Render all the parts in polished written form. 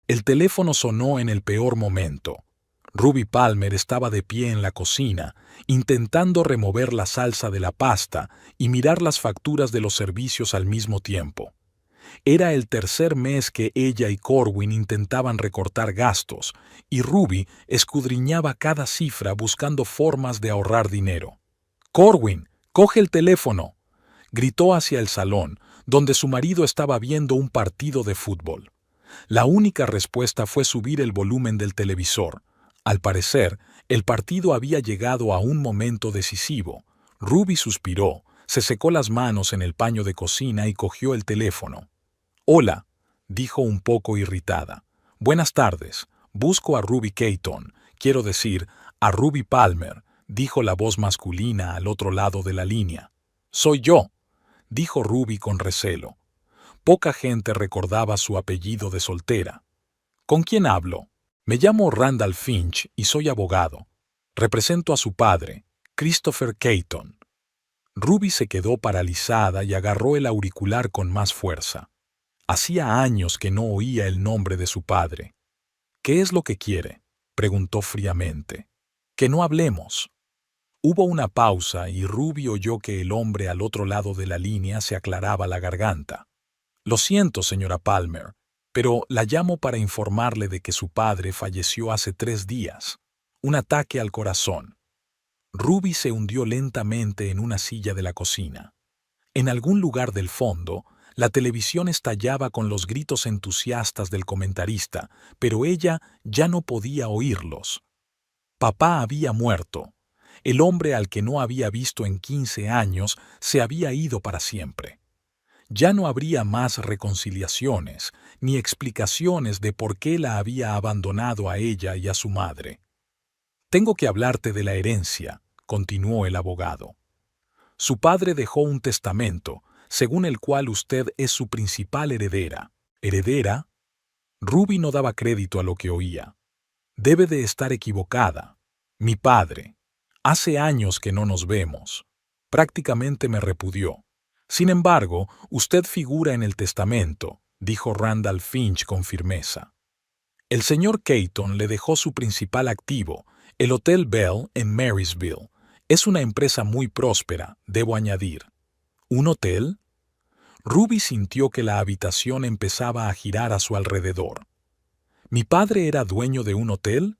El teléfono sonó en el peor momento. Ruby Palmer estaba de pie en la cocina, intentando remover la salsa de la pasta y mirar las facturas de los servicios al mismo tiempo. Era el tercer mes que ella y Corwin intentaban recortar gastos, y Ruby escudriñaba cada cifra buscando formas de ahorrar dinero. «Corwin, coge el teléfono», gritó hacia el salón, donde su marido estaba viendo un partido de fútbol. La única respuesta fue subir el volumen del televisor. Al parecer, el partido había llegado a un momento decisivo. Ruby suspiró, se secó las manos en el paño de cocina y cogió el teléfono. «Hola», dijo un poco irritada. «Buenas tardes. Busco a Ruby Keaton, quiero decir, a Ruby Palmer», dijo la voz masculina al otro lado de la línea. «Soy yo», dijo Ruby con recelo. Poca gente recordaba su apellido de soltera. «¿Con quién hablo?» «Me llamo Randall Finch y soy abogado. Represento a su padre, Christopher Keaton». Ruby se quedó paralizada y agarró el auricular con más fuerza. Hacía años que no oía el nombre de su padre. «¿Qué es lo que quiere?», preguntó fríamente. «Que no hablemos». Hubo una pausa y Ruby oyó que el hombre al otro lado de la línea se aclaraba la garganta. «Lo siento, señora Palmer, pero la llamo para informarle de que su padre falleció hace 3 días. Un ataque al corazón». Ruby se hundió lentamente en una silla de la cocina. En algún lugar del fondo, la televisión estallaba con los gritos entusiastas del comentarista, pero ella ya no podía oírlos. Papá había muerto. El hombre al que no había visto en 15 años se había ido para siempre. Ya no habría más reconciliaciones, ni explicaciones de por qué la había abandonado a ella y a su madre. «Tengo que hablarte de la herencia», continuó el abogado. «Su padre dejó un testamento, según el cual usted es su principal heredera». «¿Heredera?». Ruby no daba crédito a lo que oía. «Debe de estar equivocada. Mi padre. Hace años que no nos vemos. Prácticamente me repudió. Sin embargo, usted figura en el testamento», dijo Randall Finch con firmeza. «El señor Keaton le dejó su principal activo, el Hotel Bell en Marysville. Es una empresa muy próspera, debo añadir». «¿Un hotel?». Ruby sintió que la habitación empezaba a girar a su alrededor. ¿Mi padre era dueño de un hotel?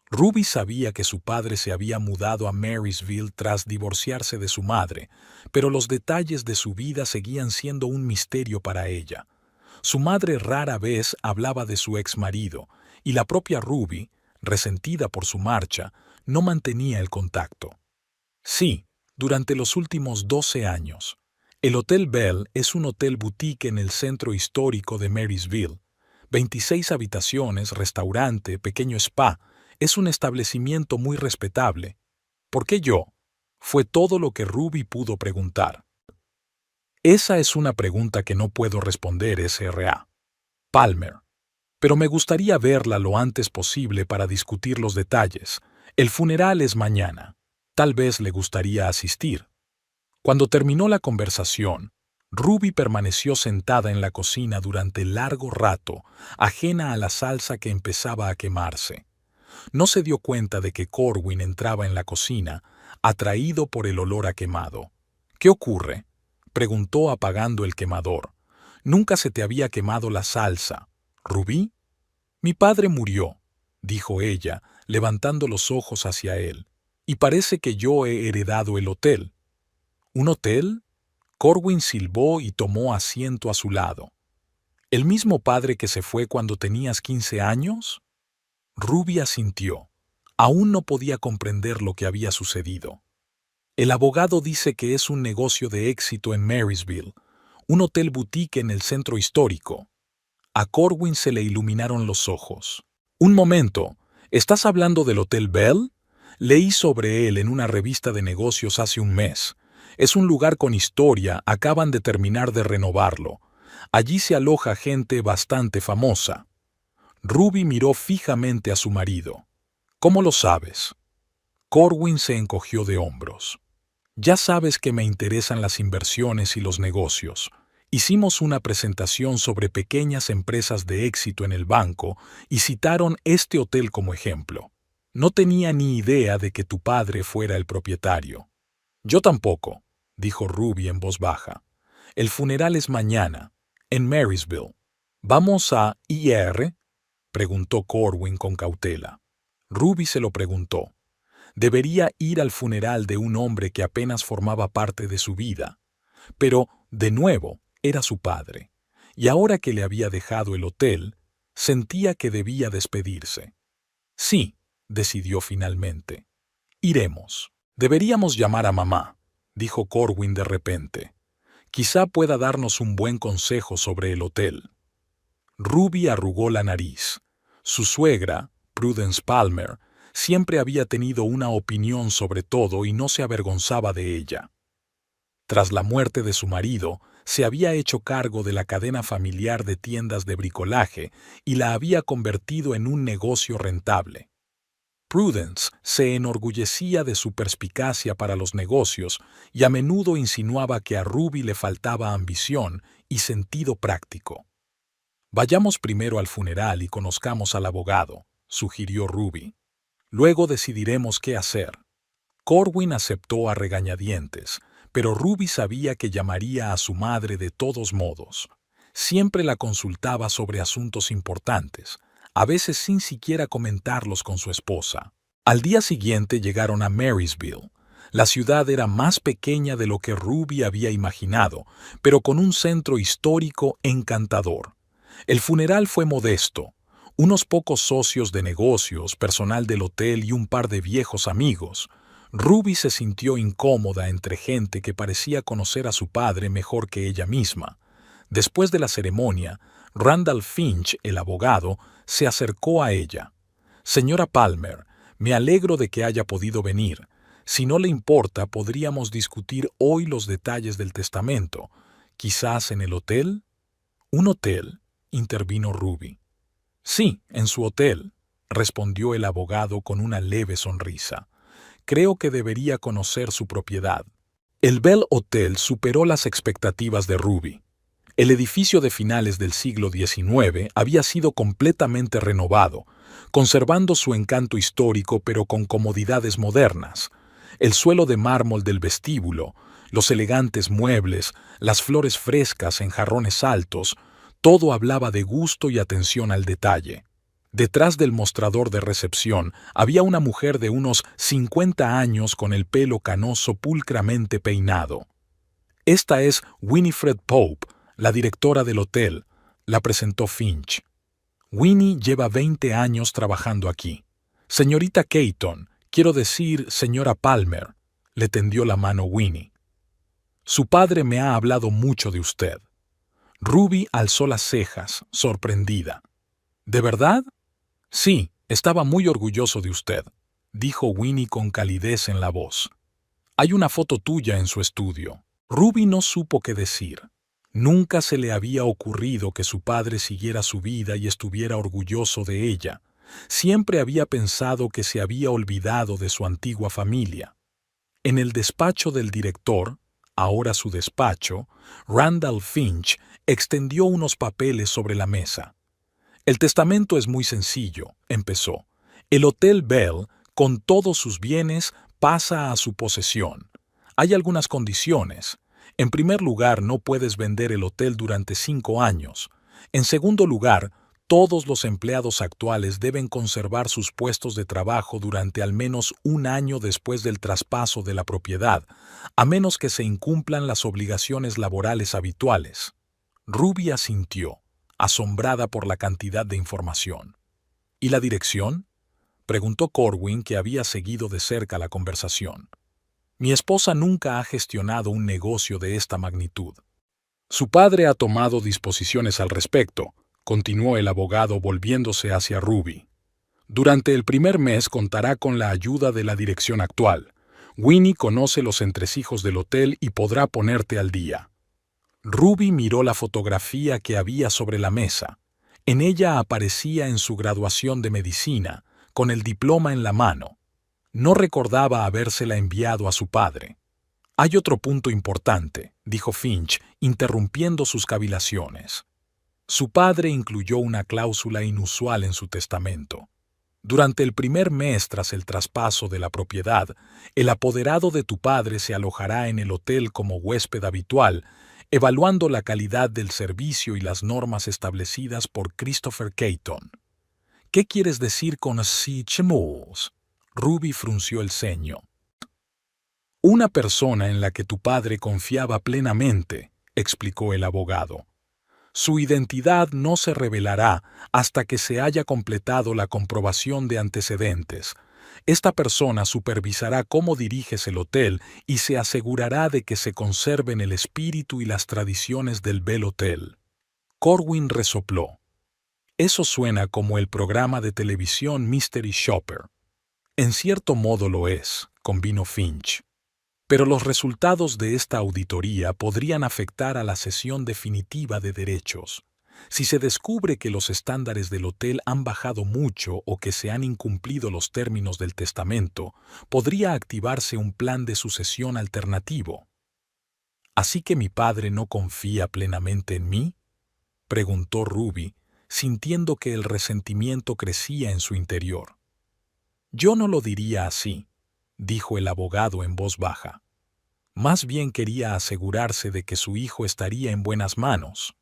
Ruby sabía que su padre se había mudado a Marysville tras divorciarse de su madre, pero los detalles de su vida seguían siendo un misterio para ella. Su madre rara vez hablaba de su exmarido, y la propia Ruby, resentida por su marcha, no mantenía el contacto. Sí, durante los últimos 12 años. El Hotel Bell es un hotel boutique en el centro histórico de Marysville. 26 habitaciones, restaurante, pequeño spa. Es un establecimiento muy respetable. ¿Por qué yo? Fue todo lo que Ruby pudo preguntar. Esa es una pregunta que no puedo responder, S.R.A. Palmer. Pero me gustaría verla lo antes posible para discutir los detalles. El funeral es mañana. Tal vez le gustaría asistir. Cuando terminó la conversación, Ruby permaneció sentada en la cocina durante largo rato, ajena a la salsa que empezaba a quemarse. No se dio cuenta de que Corwin entraba en la cocina, atraído por el olor a quemado. «¿Qué ocurre?», preguntó apagando el quemador. «Nunca se te había quemado la salsa, Ruby». «Mi padre murió», dijo ella, levantando los ojos hacia él, «y parece que yo he heredado el hotel». «¿Un hotel?». Corwin silbó y tomó asiento a su lado. «¿El mismo padre que se fue cuando tenías 15 años?». Ruby asintió. Aún no podía comprender lo que había sucedido. «El abogado dice que es un negocio de éxito en Marysville, un hotel boutique en el centro histórico». A Corwin se le iluminaron los ojos. «Un momento, ¿estás hablando del Hotel Bell? Leí sobre él en una revista de negocios hace un mes. Es un lugar con historia, acaban de terminar de renovarlo. Allí se aloja gente bastante famosa». Ruby miró fijamente a su marido. «¿Cómo lo sabes?». Corwin se encogió de hombros. «Ya sabes que me interesan las inversiones y los negocios, Hicimos una presentación sobre pequeñas empresas de éxito en el banco y citaron este hotel como ejemplo. No tenía ni idea de que tu padre fuera el propietario. Yo tampoco, dijo Ruby en voz baja. El funeral es mañana, en Marysville. ¿Vamos a IR? Preguntó Corwin con cautela. Ruby se lo preguntó. Debería ir al funeral de un hombre que apenas formaba parte de su vida. Pero, de nuevo, era su padre. Y ahora que le había dejado el hotel, sentía que debía despedirse. Sí, decidió finalmente. Iremos. Deberíamos llamar a mamá, dijo Corwin de repente. Quizá pueda darnos un buen consejo sobre el hotel. Ruby arrugó la nariz. Su suegra, Prudence Palmer, siempre había tenido una opinión sobre todo y no se avergonzaba de ella. Tras la muerte de su marido, se había hecho cargo de la cadena familiar de tiendas de bricolaje y la había convertido en un negocio rentable. Prudence se enorgullecía de su perspicacia para los negocios y a menudo insinuaba que a Ruby le faltaba ambición y sentido práctico. Vayamos primero al funeral y conozcamos al abogado, sugirió Ruby. Luego decidiremos qué hacer. Corwin aceptó a regañadientes, pero Ruby sabía que llamaría a su madre de todos modos. Siempre la consultaba sobre asuntos importantes, a veces sin siquiera comentarlos con su esposa. Al día siguiente llegaron a Marysville. La ciudad era más pequeña de lo que Ruby había imaginado, pero con un centro histórico encantador. El funeral fue modesto. Unos pocos socios de negocios, personal del hotel y un par de viejos amigos. Ruby se sintió incómoda entre gente que parecía conocer a su padre mejor que ella misma. Después de la ceremonia, Randall Finch, el abogado, se acercó a ella. «Señora Palmer, me alegro de que haya podido venir. Si no le importa, podríamos discutir hoy los detalles del testamento. ¿Quizás en el hotel?» «¿Un hotel?», intervino Ruby. «Sí, en su hotel», respondió el abogado con una leve sonrisa. «Creo que debería conocer su propiedad». El Bell Hotel superó las expectativas de Ruby. El edificio de finales del siglo XIX había sido completamente renovado, conservando su encanto histórico pero con comodidades modernas. El suelo de mármol del vestíbulo, los elegantes muebles, las flores frescas en jarrones altos, todo hablaba de gusto y atención al detalle. Detrás del mostrador de recepción había una mujer de unos 50 años con el pelo canoso pulcramente peinado. «Esta es Winifred Pope, la directora del hotel», la presentó Finch. «Winnie lleva 20 años trabajando aquí. Señorita Caton, quiero decir señora Palmer», le tendió la mano Winnie. «Su padre me ha hablado mucho de usted». Ruby alzó las cejas, sorprendida. «¿De verdad?» «Sí, estaba muy orgulloso de usted», dijo Winnie con calidez en la voz. «Hay una foto tuya en su estudio». Ruby no supo qué decir. Nunca se le había ocurrido que su padre siguiera su vida y estuviera orgulloso de ella. Siempre había pensado que se había olvidado de su antigua familia. En el despacho del director, ahora su despacho, Randall Finch extendió unos papeles sobre la mesa. «El testamento es muy sencillo», empezó. «El Hotel Bell, con todos sus bienes, pasa a su posesión. Hay algunas condiciones. En primer lugar, no puedes vender el hotel durante 5 años. En segundo lugar, todos los empleados actuales deben conservar sus puestos de trabajo durante al menos 1 año después del traspaso de la propiedad, a menos que se incumplan las obligaciones laborales habituales». Ruby asintió, asombrada por la cantidad de información. «¿Y la dirección?», preguntó Corwin, que había seguido de cerca la conversación. «Mi esposa nunca ha gestionado un negocio de esta magnitud». «Su padre ha tomado disposiciones al respecto», continuó el abogado volviéndose hacia Ruby. «Durante el primer mes contará con la ayuda de la dirección actual. Winnie conoce los entresijos del hotel y podrá ponerte al día». Ruby miró la fotografía que había sobre la mesa. En ella aparecía en su graduación de medicina, con el diploma en la mano. No recordaba habérsela enviado a su padre. Hay otro punto importante, dijo Finch, interrumpiendo sus cavilaciones. Su padre incluyó una cláusula inusual en su testamento. Durante el primer mes tras el traspaso de la propiedad, el apoderado de tu padre se alojará en el hotel como huésped habitual, evaluando la calidad del servicio y las normas establecidas por Christopher Caton. ¿Qué quieres decir con Sitchmus? Ruby frunció el ceño. Una persona en la que tu padre confiaba plenamente, explicó el abogado. Su identidad no se revelará hasta que se haya completado la comprobación de antecedentes. Esta persona supervisará cómo diriges el hotel y se asegurará de que se conserven el espíritu y las tradiciones del Bell Hotel. Corwin resopló. Eso suena como el programa de televisión Mystery Shopper. En cierto modo lo es, convino Finch. Pero los resultados de esta auditoría podrían afectar a la cesión definitiva de derechos. Si se descubre que los estándares del hotel han bajado mucho o que se han incumplido los términos del testamento, podría activarse un plan de sucesión alternativo. ¿Así que mi padre no confía plenamente en mí?, preguntó Ruby, sintiendo que el resentimiento crecía en su interior. Yo no lo diría así, dijo el abogado en voz baja. Más bien quería asegurarse de que su hijo estaría en buenas manos.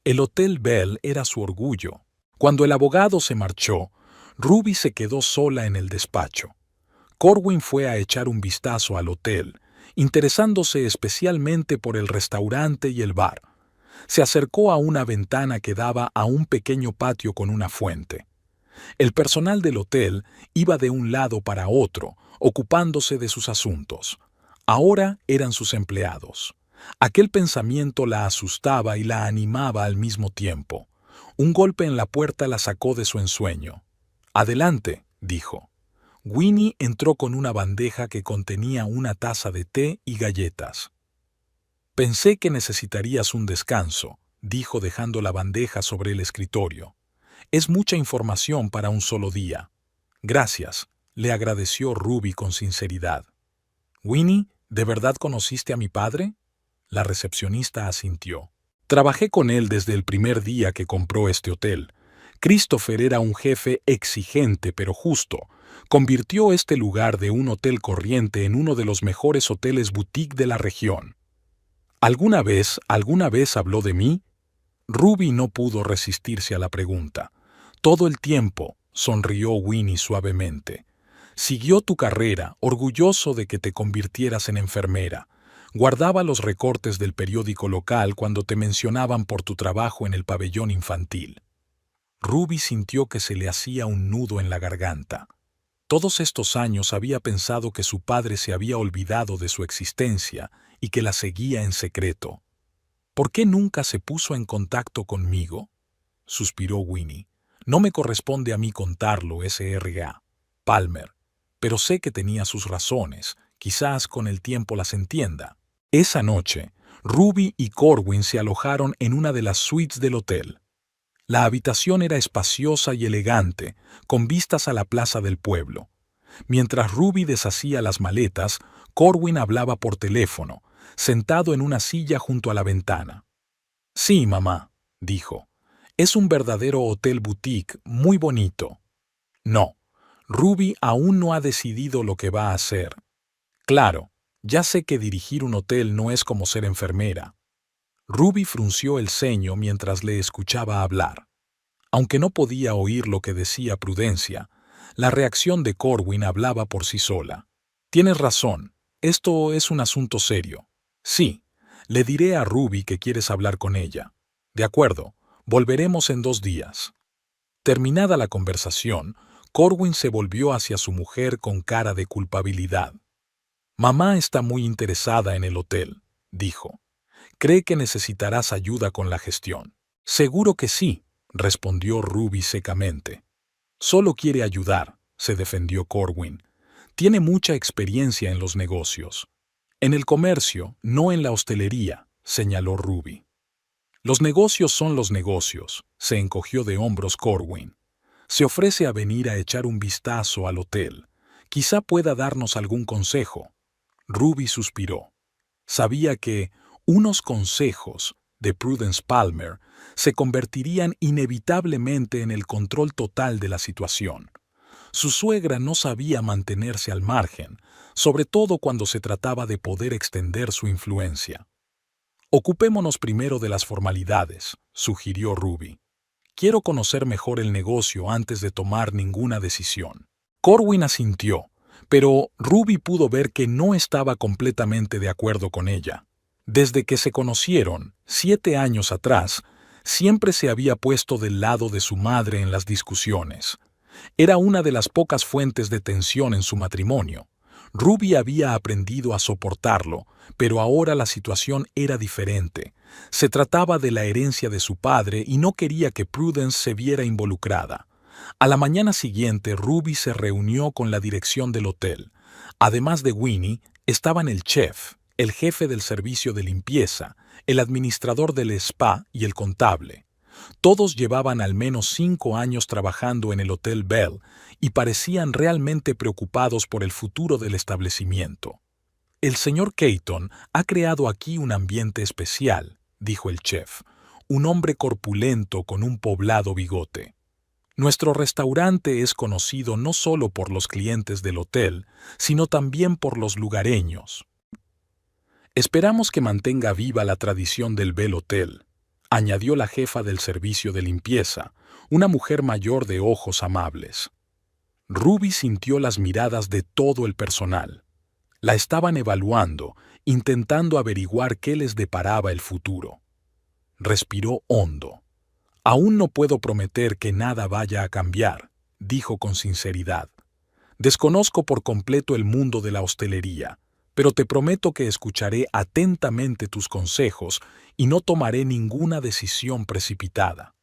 El Hotel Bell era su orgullo. Cuando el abogado se marchó, Ruby se quedó sola en el despacho. Corwin fue a echar un vistazo al hotel, interesándose especialmente por el restaurante y el bar. Se acercó a una ventana que daba a un pequeño patio con una fuente. El personal del hotel iba de un lado para otro, ocupándose de sus asuntos. Ahora eran sus empleados. Aquel pensamiento la asustaba y la animaba al mismo tiempo. Un golpe en la puerta la sacó de su ensueño. «Adelante», dijo. Winnie entró con una bandeja que contenía una taza de té y galletas. «Pensé que necesitarías un descanso», dijo dejando la bandeja sobre el escritorio. «Es mucha información para un solo día». «Gracias», le agradeció Ruby con sinceridad. «Winnie, ¿de verdad conociste a mi padre?», la recepcionista asintió. «Trabajé con él desde el primer día que compró este hotel. Christopher era un jefe exigente pero justo. Convirtió este lugar de un hotel corriente en uno de los mejores hoteles boutique de la región». ¿Alguna vez habló de mí? Ruby no pudo resistirse a la pregunta. «Todo el tiempo», sonrió Winnie suavemente. «Siguió tu carrera, orgulloso de que te convirtieras en enfermera. Guardaba los recortes del periódico local cuando te mencionaban por tu trabajo en el pabellón infantil». Ruby sintió que se le hacía un nudo en la garganta. Todos estos años había pensado que su padre se había olvidado de su existencia y que la seguía en secreto. «¿Por qué nunca se puso en contacto conmigo?», suspiró Winnie. «No me corresponde a mí contarlo, Sr. Palmer, pero sé que tenía sus razones, quizás con el tiempo las entienda». Esa noche, Ruby y Corwin se alojaron en una de las suites del hotel. La habitación era espaciosa y elegante, con vistas a la plaza del pueblo. Mientras Ruby deshacía las maletas, Corwin hablaba por teléfono, sentado en una silla junto a la ventana. «Sí, mamá», dijo. «Es un verdadero hotel boutique, muy bonito». «No, Ruby aún no ha decidido lo que va a hacer». «Claro, ya sé que dirigir un hotel no es como ser enfermera». Ruby frunció el ceño mientras le escuchaba hablar. Aunque no podía oír lo que decía Prudencia, la reacción de Corwin hablaba por sí sola. «Tienes razón, esto es un asunto serio. Sí, le diré a Ruby que quieres hablar con ella. De acuerdo, volveremos en 2 días». Terminada la conversación, Corwin se volvió hacia su mujer con cara de culpabilidad. «Mamá está muy interesada en el hotel», dijo. «Cree que necesitarás ayuda con la gestión». «Seguro que sí», respondió Ruby secamente. «Solo quiere ayudar», se defendió Corwin. «Tiene mucha experiencia en los negocios». «En el comercio, no en la hostelería», señaló Ruby. «Los negocios son los negocios», se encogió de hombros Corwin. «Se ofrece a venir a echar un vistazo al hotel. Quizá pueda darnos algún consejo». Ruby suspiró. Sabía que unos consejos de Prudence Palmer se convertirían inevitablemente en el control total de la situación. Su suegra no sabía mantenerse al margen, sobre todo cuando se trataba de poder extender su influencia. Ocupémonos primero de las formalidades, sugirió Ruby. Quiero conocer mejor el negocio antes de tomar ninguna decisión. Corwin asintió, pero Ruby pudo ver que no estaba completamente de acuerdo con ella. Desde que se conocieron, 7 años atrás, siempre se había puesto del lado de su madre en las discusiones. Era una de las pocas fuentes de tensión en su matrimonio. Ruby había aprendido a soportarlo, pero ahora la situación era diferente. Se trataba de la herencia de su padre y no quería que Prudence se viera involucrada. A la mañana siguiente, Ruby se reunió con la dirección del hotel. Además de Winnie, estaban el chef, el jefe del servicio de limpieza, el administrador del spa y el contable. Todos llevaban al menos 5 años trabajando en el Hotel Bell y parecían realmente preocupados por el futuro del establecimiento. El señor Keaton ha creado aquí un ambiente especial, dijo el chef, un hombre corpulento con un poblado bigote. Nuestro restaurante es conocido no solo por los clientes del hotel, sino también por los lugareños. Esperamos que mantenga viva la tradición del Bell Hotel, añadió la jefa del servicio de limpieza, una mujer mayor de ojos amables. Ruby sintió las miradas de todo el personal. La estaban evaluando, intentando averiguar qué les deparaba el futuro. Respiró hondo. Aún no puedo prometer que nada vaya a cambiar, dijo con sinceridad. Desconozco por completo el mundo de la hostelería, pero te prometo que escucharé atentamente tus consejos y no tomaré ninguna decisión precipitada.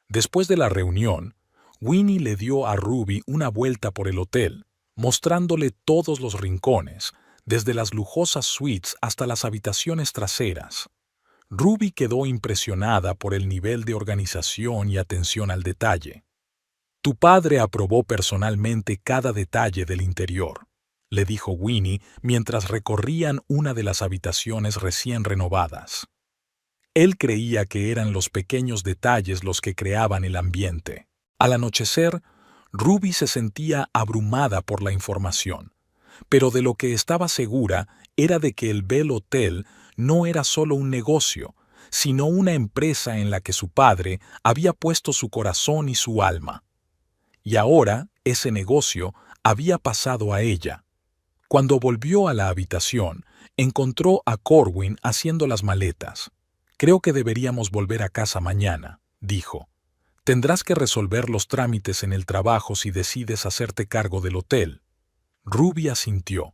Después de la reunión, Winnie le dio a Ruby una vuelta por el hotel, mostrándole todos los rincones, desde las lujosas suites hasta las habitaciones traseras. Ruby quedó impresionada por el nivel de organización y atención al detalle. Tu padre aprobó personalmente cada detalle del interior, le dijo Winnie mientras recorrían una de las habitaciones recién renovadas. Él creía que eran los pequeños detalles los que creaban el ambiente. Al anochecer, Ruby se sentía abrumada por la información, pero de lo que estaba segura era de que el Bell Hotel no era solo un negocio, sino una empresa en la que su padre había puesto su corazón y su alma. Y ahora ese negocio había pasado a ella. Cuando volvió a la habitación, encontró a Corwin haciendo las maletas. Creo que deberíamos volver a casa mañana, dijo. Tendrás que resolver los trámites en el trabajo si decides hacerte cargo del hotel. Ruby asintió.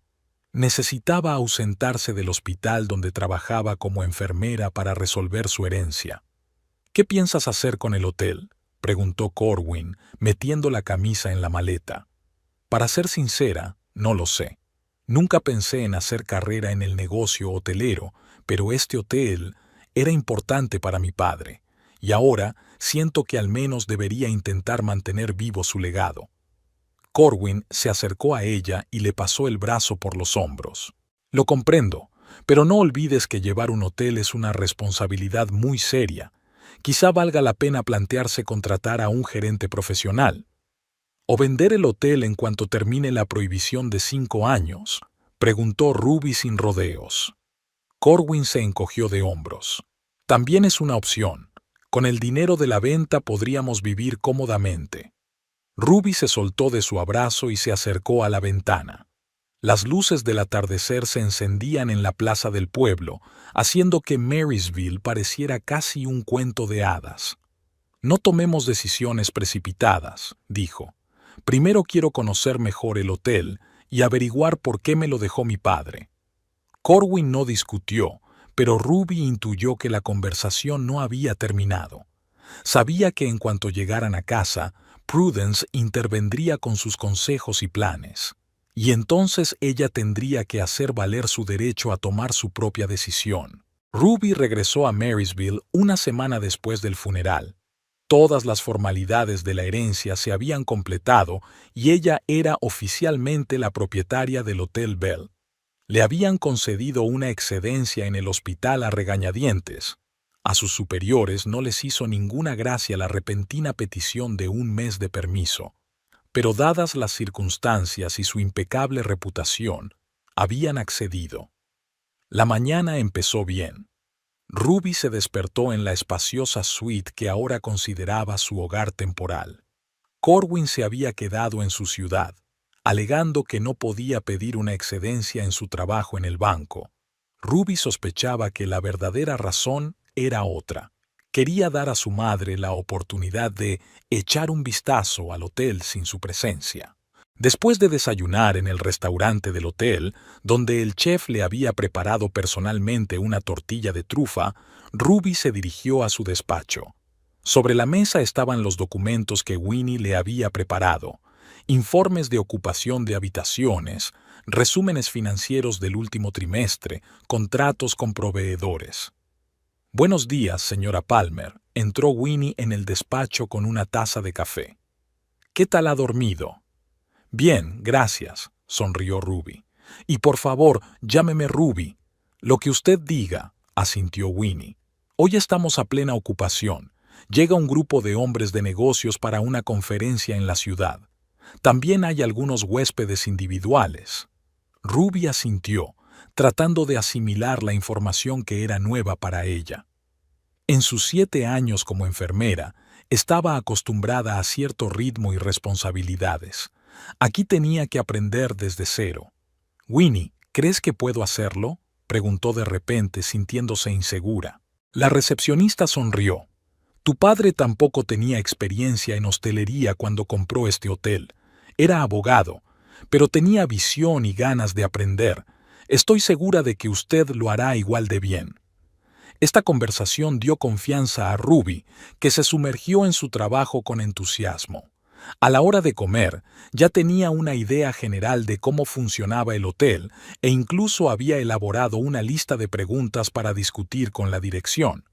Necesitaba ausentarse del hospital donde trabajaba como enfermera para resolver su herencia. ¿Qué piensas hacer con el hotel?, preguntó Corwin, metiendo la camisa en la maleta. Para ser sincera, no lo sé. Nunca pensé en hacer carrera en el negocio hotelero, pero este hotel era importante para mi padre, y ahora siento que al menos debería intentar mantener vivo su legado. Corwin se acercó a ella y le pasó el brazo por los hombros. Lo comprendo, pero no olvides que llevar un hotel es una responsabilidad muy seria. Quizá valga la pena plantearse contratar a un gerente profesional. ¿O vender el hotel en cuanto termine la prohibición de 5 años?, preguntó Ruby sin rodeos. Corwin se encogió de hombros. También es una opción. Con el dinero de la venta podríamos vivir cómodamente. Ruby se soltó de su abrazo y se acercó a la ventana. Las luces del atardecer se encendían en la plaza del pueblo, haciendo que Marysville pareciera casi un cuento de hadas. No tomemos decisiones precipitadas, dijo. Primero quiero conocer mejor el hotel y averiguar por qué me lo dejó mi padre. Corwin no discutió, pero Ruby intuyó que la conversación no había terminado. Sabía que en cuanto llegaran a casa, Prudence intervendría con sus consejos y planes, y entonces ella tendría que hacer valer su derecho a tomar su propia decisión. Ruby regresó a Marysville una semana después del funeral. Todas las formalidades de la herencia se habían completado y ella era oficialmente la propietaria del Hotel Bell. Le habían concedido una excedencia en el hospital a regañadientes. A sus superiores no les hizo ninguna gracia la repentina petición de un mes de permiso, pero dadas las circunstancias y su impecable reputación, habían accedido. La mañana empezó bien. Ruby se despertó en la espaciosa suite que ahora consideraba su hogar temporal. Corwin se había quedado en su ciudad, alegando que no podía pedir una excedencia en su trabajo en el banco. Ruby sospechaba que la verdadera razón era otra. Quería dar a su madre la oportunidad de echar un vistazo al hotel sin su presencia. Después de desayunar en el restaurante del hotel, donde el chef le había preparado personalmente una tortilla de trufa, Ruby se dirigió a su despacho. Sobre la mesa estaban los documentos que Winnie le había preparado: informes de ocupación de habitaciones, resúmenes financieros del último trimestre, contratos con proveedores. «Buenos días, señora Palmer», entró Winnie en el despacho con una taza de café. «¿Qué tal ha dormido?» «Bien, gracias», sonrió Ruby. «Y por favor, llámeme Ruby». «Lo que usted diga», asintió Winnie. «Hoy estamos a plena ocupación. Llega un grupo de hombres de negocios para una conferencia en la ciudad. También hay algunos huéspedes individuales». Ruby asintió, tratando de asimilar la información que era nueva para ella. En sus 7 años como enfermera, estaba acostumbrada a cierto ritmo y responsabilidades. Aquí tenía que aprender desde cero. «Winnie, ¿crees que puedo hacerlo?», preguntó de repente, sintiéndose insegura. La recepcionista sonrió. «Tu padre tampoco tenía experiencia en hostelería cuando compró este hotel. Era abogado, pero tenía visión y ganas de aprender. Estoy segura de que usted lo hará igual de bien». Esta conversación dio confianza a Ruby, que se sumergió en su trabajo con entusiasmo. A la hora de comer, ya tenía una idea general de cómo funcionaba el hotel e incluso había elaborado una lista de preguntas para discutir con la dirección.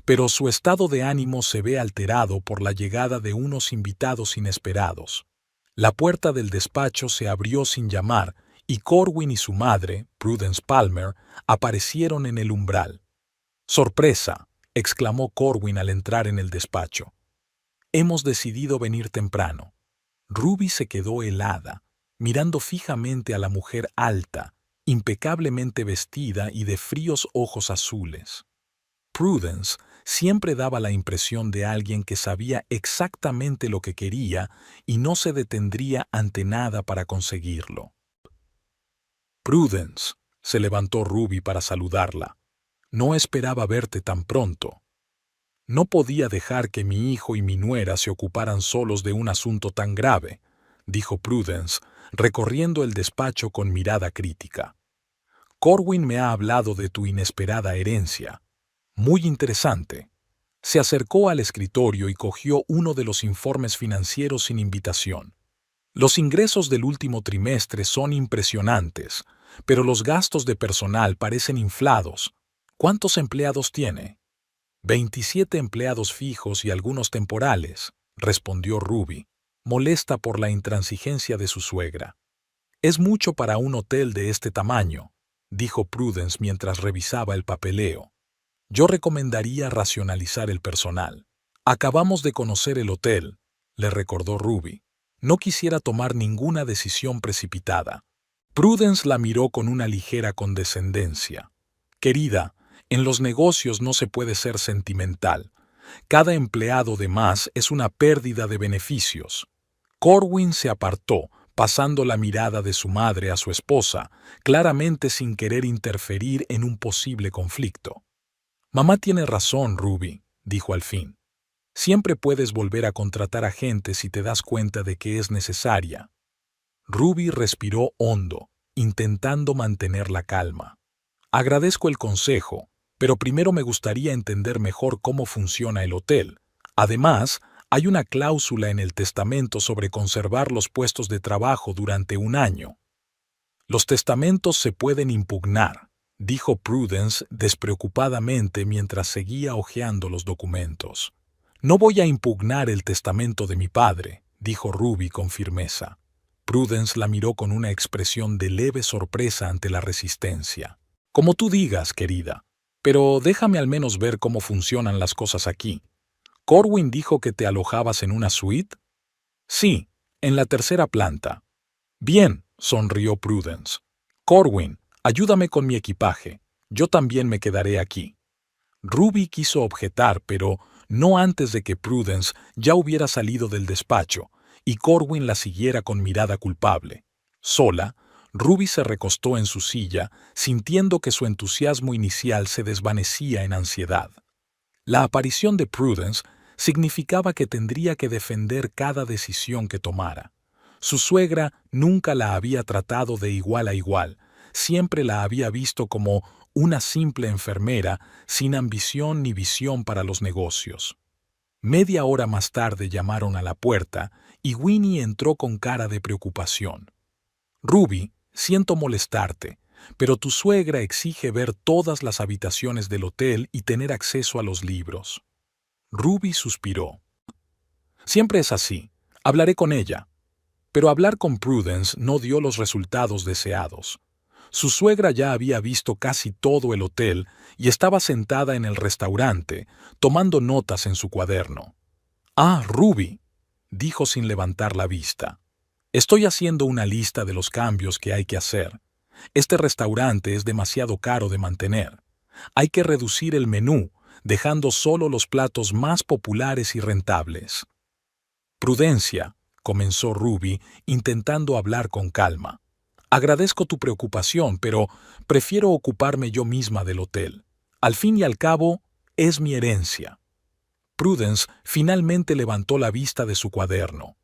Pero su estado de ánimo se ve alterado por la llegada de unos invitados inesperados. La puerta del despacho se abrió sin llamar y Corwin y su madre, Prudence Palmer, aparecieron en el umbral. «¡Sorpresa!», exclamó Corwin al entrar en el despacho. «Hemos decidido venir temprano». Ruby se quedó helada, mirando fijamente a la mujer alta, impecablemente vestida y de fríos ojos azules. Prudence siempre daba la impresión de alguien que sabía exactamente lo que quería y no se detendría ante nada para conseguirlo. «Prudence», se levantó Ruby para saludarla. «No esperaba verte tan pronto». «No podía dejar que mi hijo y mi nuera se ocuparan solos de un asunto tan grave», dijo Prudence, recorriendo el despacho con mirada crítica. «Corwin me ha hablado de tu inesperada herencia. Muy interesante». Se acercó al escritorio y cogió uno de los informes financieros sin invitación. «Los ingresos del último trimestre son impresionantes, pero los gastos de personal parecen inflados. ¿Cuántos empleados tiene?» 27 empleados fijos y algunos temporales», respondió Ruby, molesta por la intransigencia de su suegra. «Es mucho para un hotel de este tamaño», dijo Prudence mientras revisaba el papeleo. «Yo recomendaría racionalizar el personal». «Acabamos de conocer el hotel», le recordó Ruby. No quisiera tomar ninguna decisión precipitada. Prudence la miró con una ligera condescendencia. «Querida, en los negocios no se puede ser sentimental. Cada empleado de más es una pérdida de beneficios». Corwin se apartó, pasando la mirada de su madre a su esposa, claramente sin querer interferir en un posible conflicto. «Mamá tiene razón, Ruby», dijo al fin. «Siempre puedes volver a contratar a gente si te das cuenta de que es necesaria». Ruby respiró hondo, intentando mantener la calma. «Agradezco el consejo, pero primero me gustaría entender mejor cómo funciona el hotel. Además, hay una cláusula en el testamento sobre conservar los puestos de trabajo durante 1 año». «Los testamentos se pueden impugnar», dijo Prudence despreocupadamente mientras seguía hojeando los documentos. «No voy a impugnar el testamento de mi padre», dijo Ruby con firmeza. Prudence la miró con una expresión de leve sorpresa ante la resistencia. Como tú digas, querida, pero déjame al menos ver cómo funcionan las cosas aquí. ¿Corwin dijo que te alojabas en una suite? Sí, en la tercera planta. Bien, sonrió Prudence. Corwin, ayúdame con mi equipaje. Yo también me quedaré aquí. Ruby quiso objetar, pero no antes de que Prudence ya hubiera salido del despacho y Corwin la siguiera con mirada culpable. Sola, Ruby se recostó en su silla, sintiendo que su entusiasmo inicial se desvanecía en ansiedad. La aparición de Prudence significaba que tendría que defender cada decisión que tomara. Su suegra nunca la había tratado de igual a igual, siempre la había visto como una simple enfermera sin ambición ni visión para los negocios. Media hora más tarde llamaron a la puerta y Winnie entró con cara de preocupación. Ruby, siento molestarte, pero tu suegra exige ver todas las habitaciones del hotel y tener acceso a los libros. Ruby suspiró. Siempre es así. Hablaré con ella. Pero hablar con Prudence no dio los resultados deseados. Su suegra ya había visto casi todo el hotel y estaba sentada en el restaurante, tomando notas en su cuaderno. «Ah, Ruby», dijo sin levantar la vista. «Estoy haciendo una lista de los cambios que hay que hacer. Este restaurante es demasiado caro de mantener. Hay que reducir el menú, dejando solo los platos más populares y rentables». «Prudencia», comenzó Ruby, intentando hablar con calma. «Agradezco tu preocupación, pero prefiero ocuparme yo misma del hotel. Al fin y al cabo, es mi herencia». Prudence finalmente levantó la vista de su cuaderno.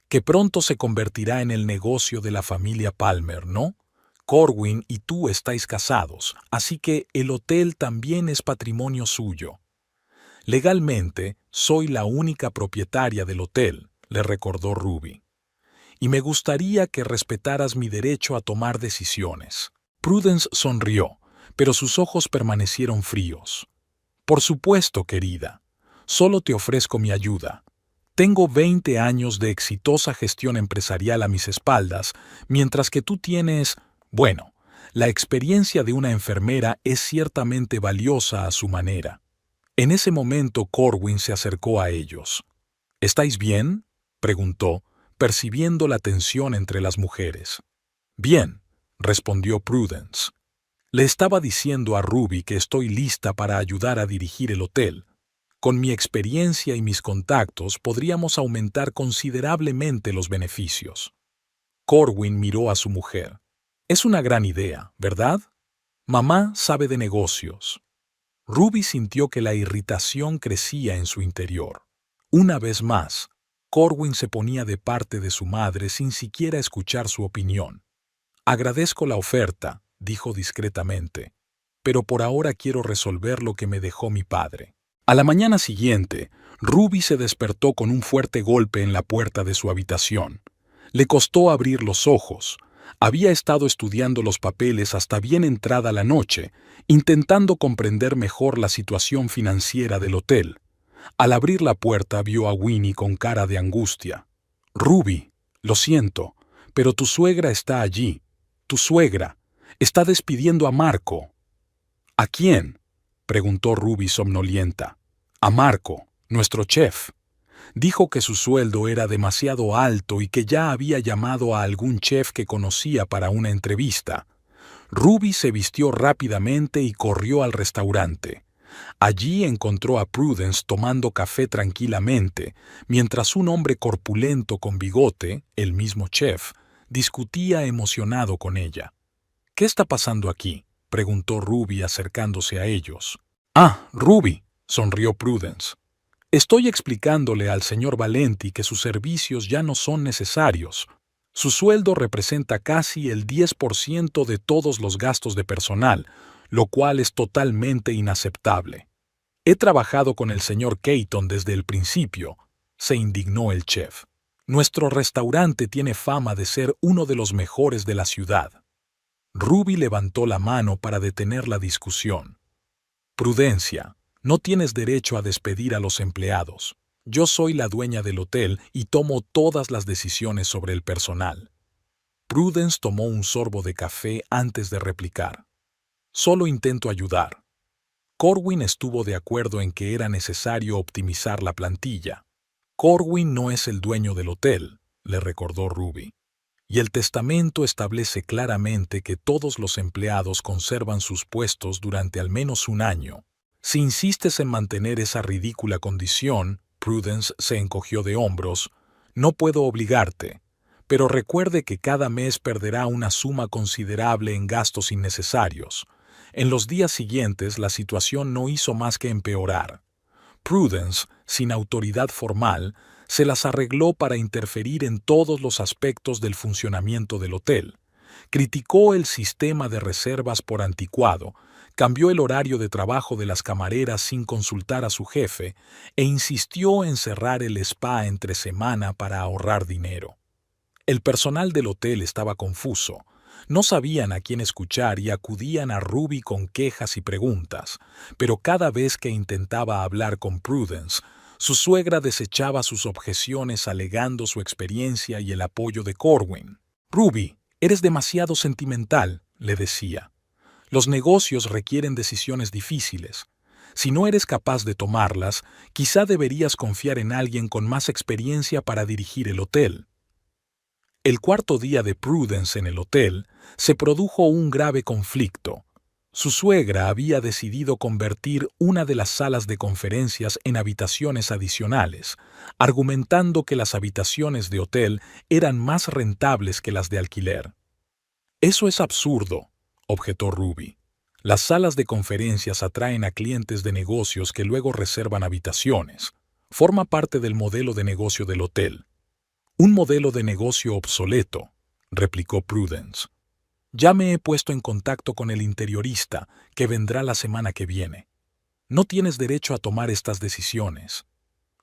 «Que pronto se convertirá en el negocio de la familia Palmer, ¿no? Corwin y tú estáis casados, así que el hotel también es patrimonio suyo». «Legalmente, soy la única propietaria del hotel», le recordó Ruby. «Y me gustaría que respetaras mi derecho a tomar decisiones». Prudence sonrió, pero sus ojos permanecieron fríos. «Por supuesto, querida. Solo te ofrezco mi ayuda. Tengo 20 años de exitosa gestión empresarial a mis espaldas, mientras que tú tienes, bueno, la experiencia de una enfermera es ciertamente valiosa a su manera». En ese momento Corwin se acercó a ellos. «¿Estáis bien?», preguntó, percibiendo la tensión entre las mujeres. «Bien», respondió Prudence. «Le estaba diciendo a Ruby que estoy lista para ayudar a dirigir el hotel. Con mi experiencia y mis contactos podríamos aumentar considerablemente los beneficios». Corwin miró a su mujer. «Es una gran idea, ¿verdad? Mamá sabe de negocios». Ruby sintió que la irritación crecía en su interior. Una vez más, Corwin se ponía de parte de su madre sin siquiera escuchar su opinión. «Agradezco la oferta», dijo discretamente, «pero por ahora quiero resolver lo que me dejó mi padre». A la mañana siguiente, Ruby se despertó con un fuerte golpe en la puerta de su habitación. Le costó abrir los ojos. Había estado estudiando los papeles hasta bien entrada la noche, intentando comprender mejor la situación financiera del hotel. Al abrir la puerta vio a Winnie con cara de angustia. «Ruby, lo siento, pero tu suegra está allí. Tu suegra está despidiendo a Marco». «¿A quién?», preguntó Ruby somnolienta. «A Marco, nuestro chef. Dijo que su sueldo era demasiado alto y que ya había llamado a algún chef que conocía para una entrevista». Ruby se vistió rápidamente y corrió al restaurante. Allí encontró a Prudence tomando café tranquilamente, mientras un hombre corpulento con bigote, el mismo chef, discutía emocionado con ella. «¿Qué está pasando aquí?», preguntó Ruby acercándose a ellos. «Ah, Ruby», sonrió Prudence. «Estoy explicándole al señor Valenti que sus servicios ya no son necesarios. Su sueldo representa casi el 10% de todos los gastos de personal, lo cual es totalmente inaceptable». «He trabajado con el señor Keaton desde el principio», se indignó el chef. «Nuestro restaurante tiene fama de ser uno de los mejores de la ciudad». Ruby levantó la mano para detener la discusión. «Prudencia, no tienes derecho a despedir a los empleados. Yo soy la dueña del hotel y tomo todas las decisiones sobre el personal. Prudence tomó un sorbo de café antes de replicar. Solo intento ayudar. Corwin estuvo de acuerdo en que era necesario optimizar la plantilla. Corwin no es el dueño del hotel, le recordó Ruby. Y el testamento establece claramente que todos los empleados conservan sus puestos durante al menos un año. Si insistes en mantener esa ridícula condición, Prudence se encogió de hombros, no puedo obligarte, pero recuerde que cada mes perderá una suma considerable en gastos innecesarios. En los días siguientes la situación no hizo más que empeorar. Prudence, sin autoridad formal, se las arregló para interferir en todos los aspectos del funcionamiento del hotel. Criticó el sistema de reservas por anticuado, cambió el horario de trabajo de las camareras sin consultar a su jefe e insistió en cerrar el spa entre semana para ahorrar dinero. El personal del hotel estaba confuso. No sabían a quién escuchar y acudían a Ruby con quejas y preguntas, pero cada vez que intentaba hablar con Prudence, su suegra desechaba sus objeciones alegando su experiencia y el apoyo de Corwin. «Ruby, eres demasiado sentimental», le decía. «Los negocios requieren decisiones difíciles. Si no eres capaz de tomarlas, quizá deberías confiar en alguien con más experiencia para dirigir el hotel». El cuarto día de Prudence en el hotel, se produjo un grave conflicto. Su suegra había decidido convertir una de las salas de conferencias en habitaciones adicionales, argumentando que las habitaciones de hotel eran más rentables que las de alquiler. «Eso es absurdo», objetó Ruby. «Las salas de conferencias atraen a clientes de negocios que luego reservan habitaciones. Forma parte del modelo de negocio del hotel». «Un modelo de negocio obsoleto», replicó Prudence. «Ya me he puesto en contacto con el interiorista, que vendrá la semana que viene. No tienes derecho a tomar estas decisiones».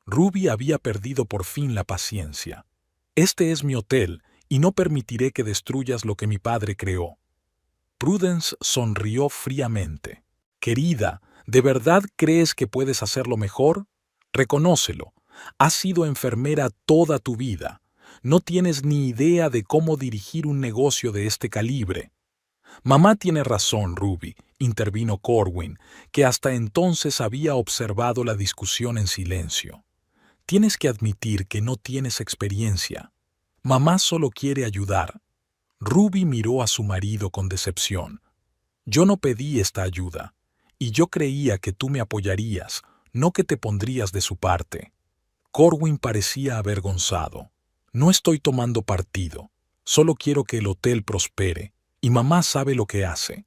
Ruby había perdido por fin la paciencia. «Este es mi hotel, y no permitiré que destruyas lo que mi padre creó». Prudence sonrió fríamente. «Querida, ¿de verdad crees que puedes hacerlo mejor? Reconócelo. Has sido enfermera toda tu vida. No tienes ni idea de cómo dirigir un negocio de este calibre». «Mamá tiene razón, Ruby», intervino Corwin, que hasta entonces había observado la discusión en silencio. «Tienes que admitir que no tienes experiencia. Mamá solo quiere ayudar». Ruby miró a su marido con decepción. «Yo no pedí esta ayuda, y yo creía que tú me apoyarías, no que te pondrías de su parte». Corwin parecía avergonzado. «No estoy tomando partido. Solo quiero que el hotel prospere, y mamá sabe lo que hace».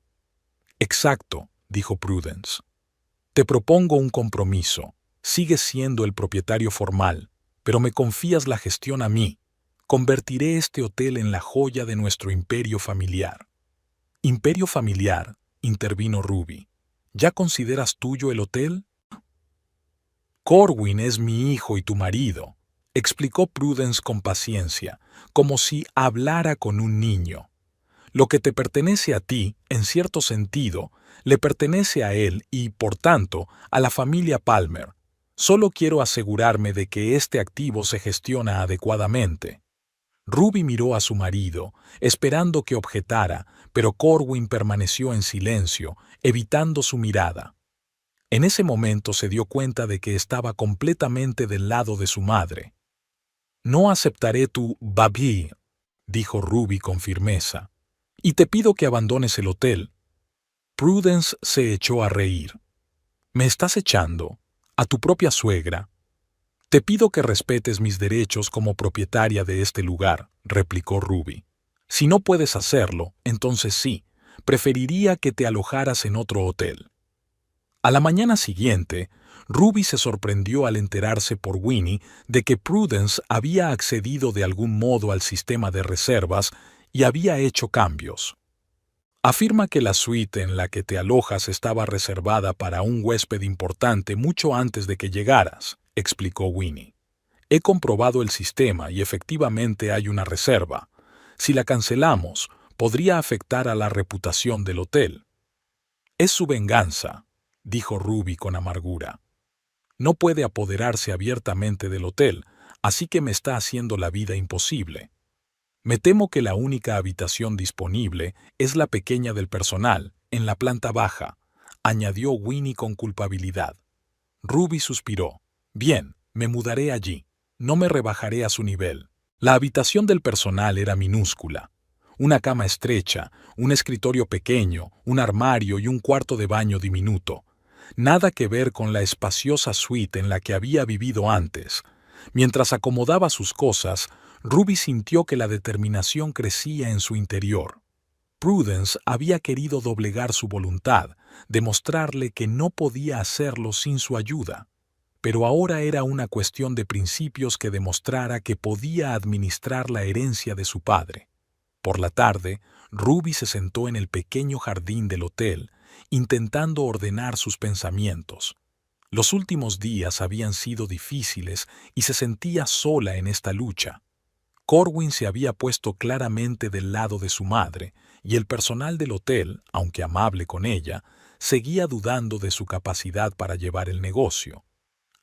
«Exacto», dijo Prudence. «Te propongo un compromiso. Sigues siendo el propietario formal, pero me confías la gestión a mí. Convertiré este hotel en la joya de nuestro imperio familiar». «¿Imperio familiar?», intervino Ruby. «¿Ya consideras tuyo el hotel?» «Corwin es mi hijo y tu marido», explicó Prudence con paciencia, como si hablara con un niño. «Lo que te pertenece a ti, en cierto sentido, le pertenece a él y, por tanto, a la familia Palmer. Solo quiero asegurarme de que este activo se gestiona adecuadamente». Ruby miró a su marido, esperando que objetara, pero Corwin permaneció en silencio, evitando su mirada. En ese momento se dio cuenta de que estaba completamente del lado de su madre. «No aceptaré tu babi», dijo Ruby con firmeza, «y te pido que abandones el hotel». Prudence se echó a reír. «¿Me estás echando? ¿A tu propia suegra?» «Te pido que respetes mis derechos como propietaria de este lugar», replicó Ruby. «Si no puedes hacerlo, entonces sí, preferiría que te alojaras en otro hotel». A la mañana siguiente, Ruby se sorprendió al enterarse por Winnie de que Prudence había accedido de algún modo al sistema de reservas y había hecho cambios. «Afirma que la suite en la que te alojas estaba reservada para un huésped importante mucho antes de que llegaras», explicó Winnie. «He comprobado el sistema y efectivamente hay una reserva. Si la cancelamos, podría afectar a la reputación del hotel». «Es su venganza», dijo Ruby con amargura. «No puede apoderarse abiertamente del hotel, así que me está haciendo la vida imposible». Me temo que la única habitación disponible es la pequeña del personal, en la planta baja, añadió Winnie con culpabilidad. Ruby suspiró. Bien, me mudaré allí. No me rebajaré a su nivel. La habitación del personal era minúscula. Una cama estrecha, un escritorio pequeño, un armario y un cuarto de baño diminuto. Nada que ver con la espaciosa suite en la que había vivido antes. Mientras acomodaba sus cosas, Ruby sintió que la determinación crecía en su interior. Prudence había querido doblegar su voluntad, demostrarle que no podía hacerlo sin su ayuda. Pero ahora era una cuestión de principios que demostrara que podía administrar la herencia de su padre. Por la tarde, Ruby se sentó en el pequeño jardín del hotel, intentando ordenar sus pensamientos. Los últimos días habían sido difíciles y se sentía sola en esta lucha. Corwin se había puesto claramente del lado de su madre, y el personal del hotel, aunque amable con ella, seguía dudando de su capacidad para llevar el negocio.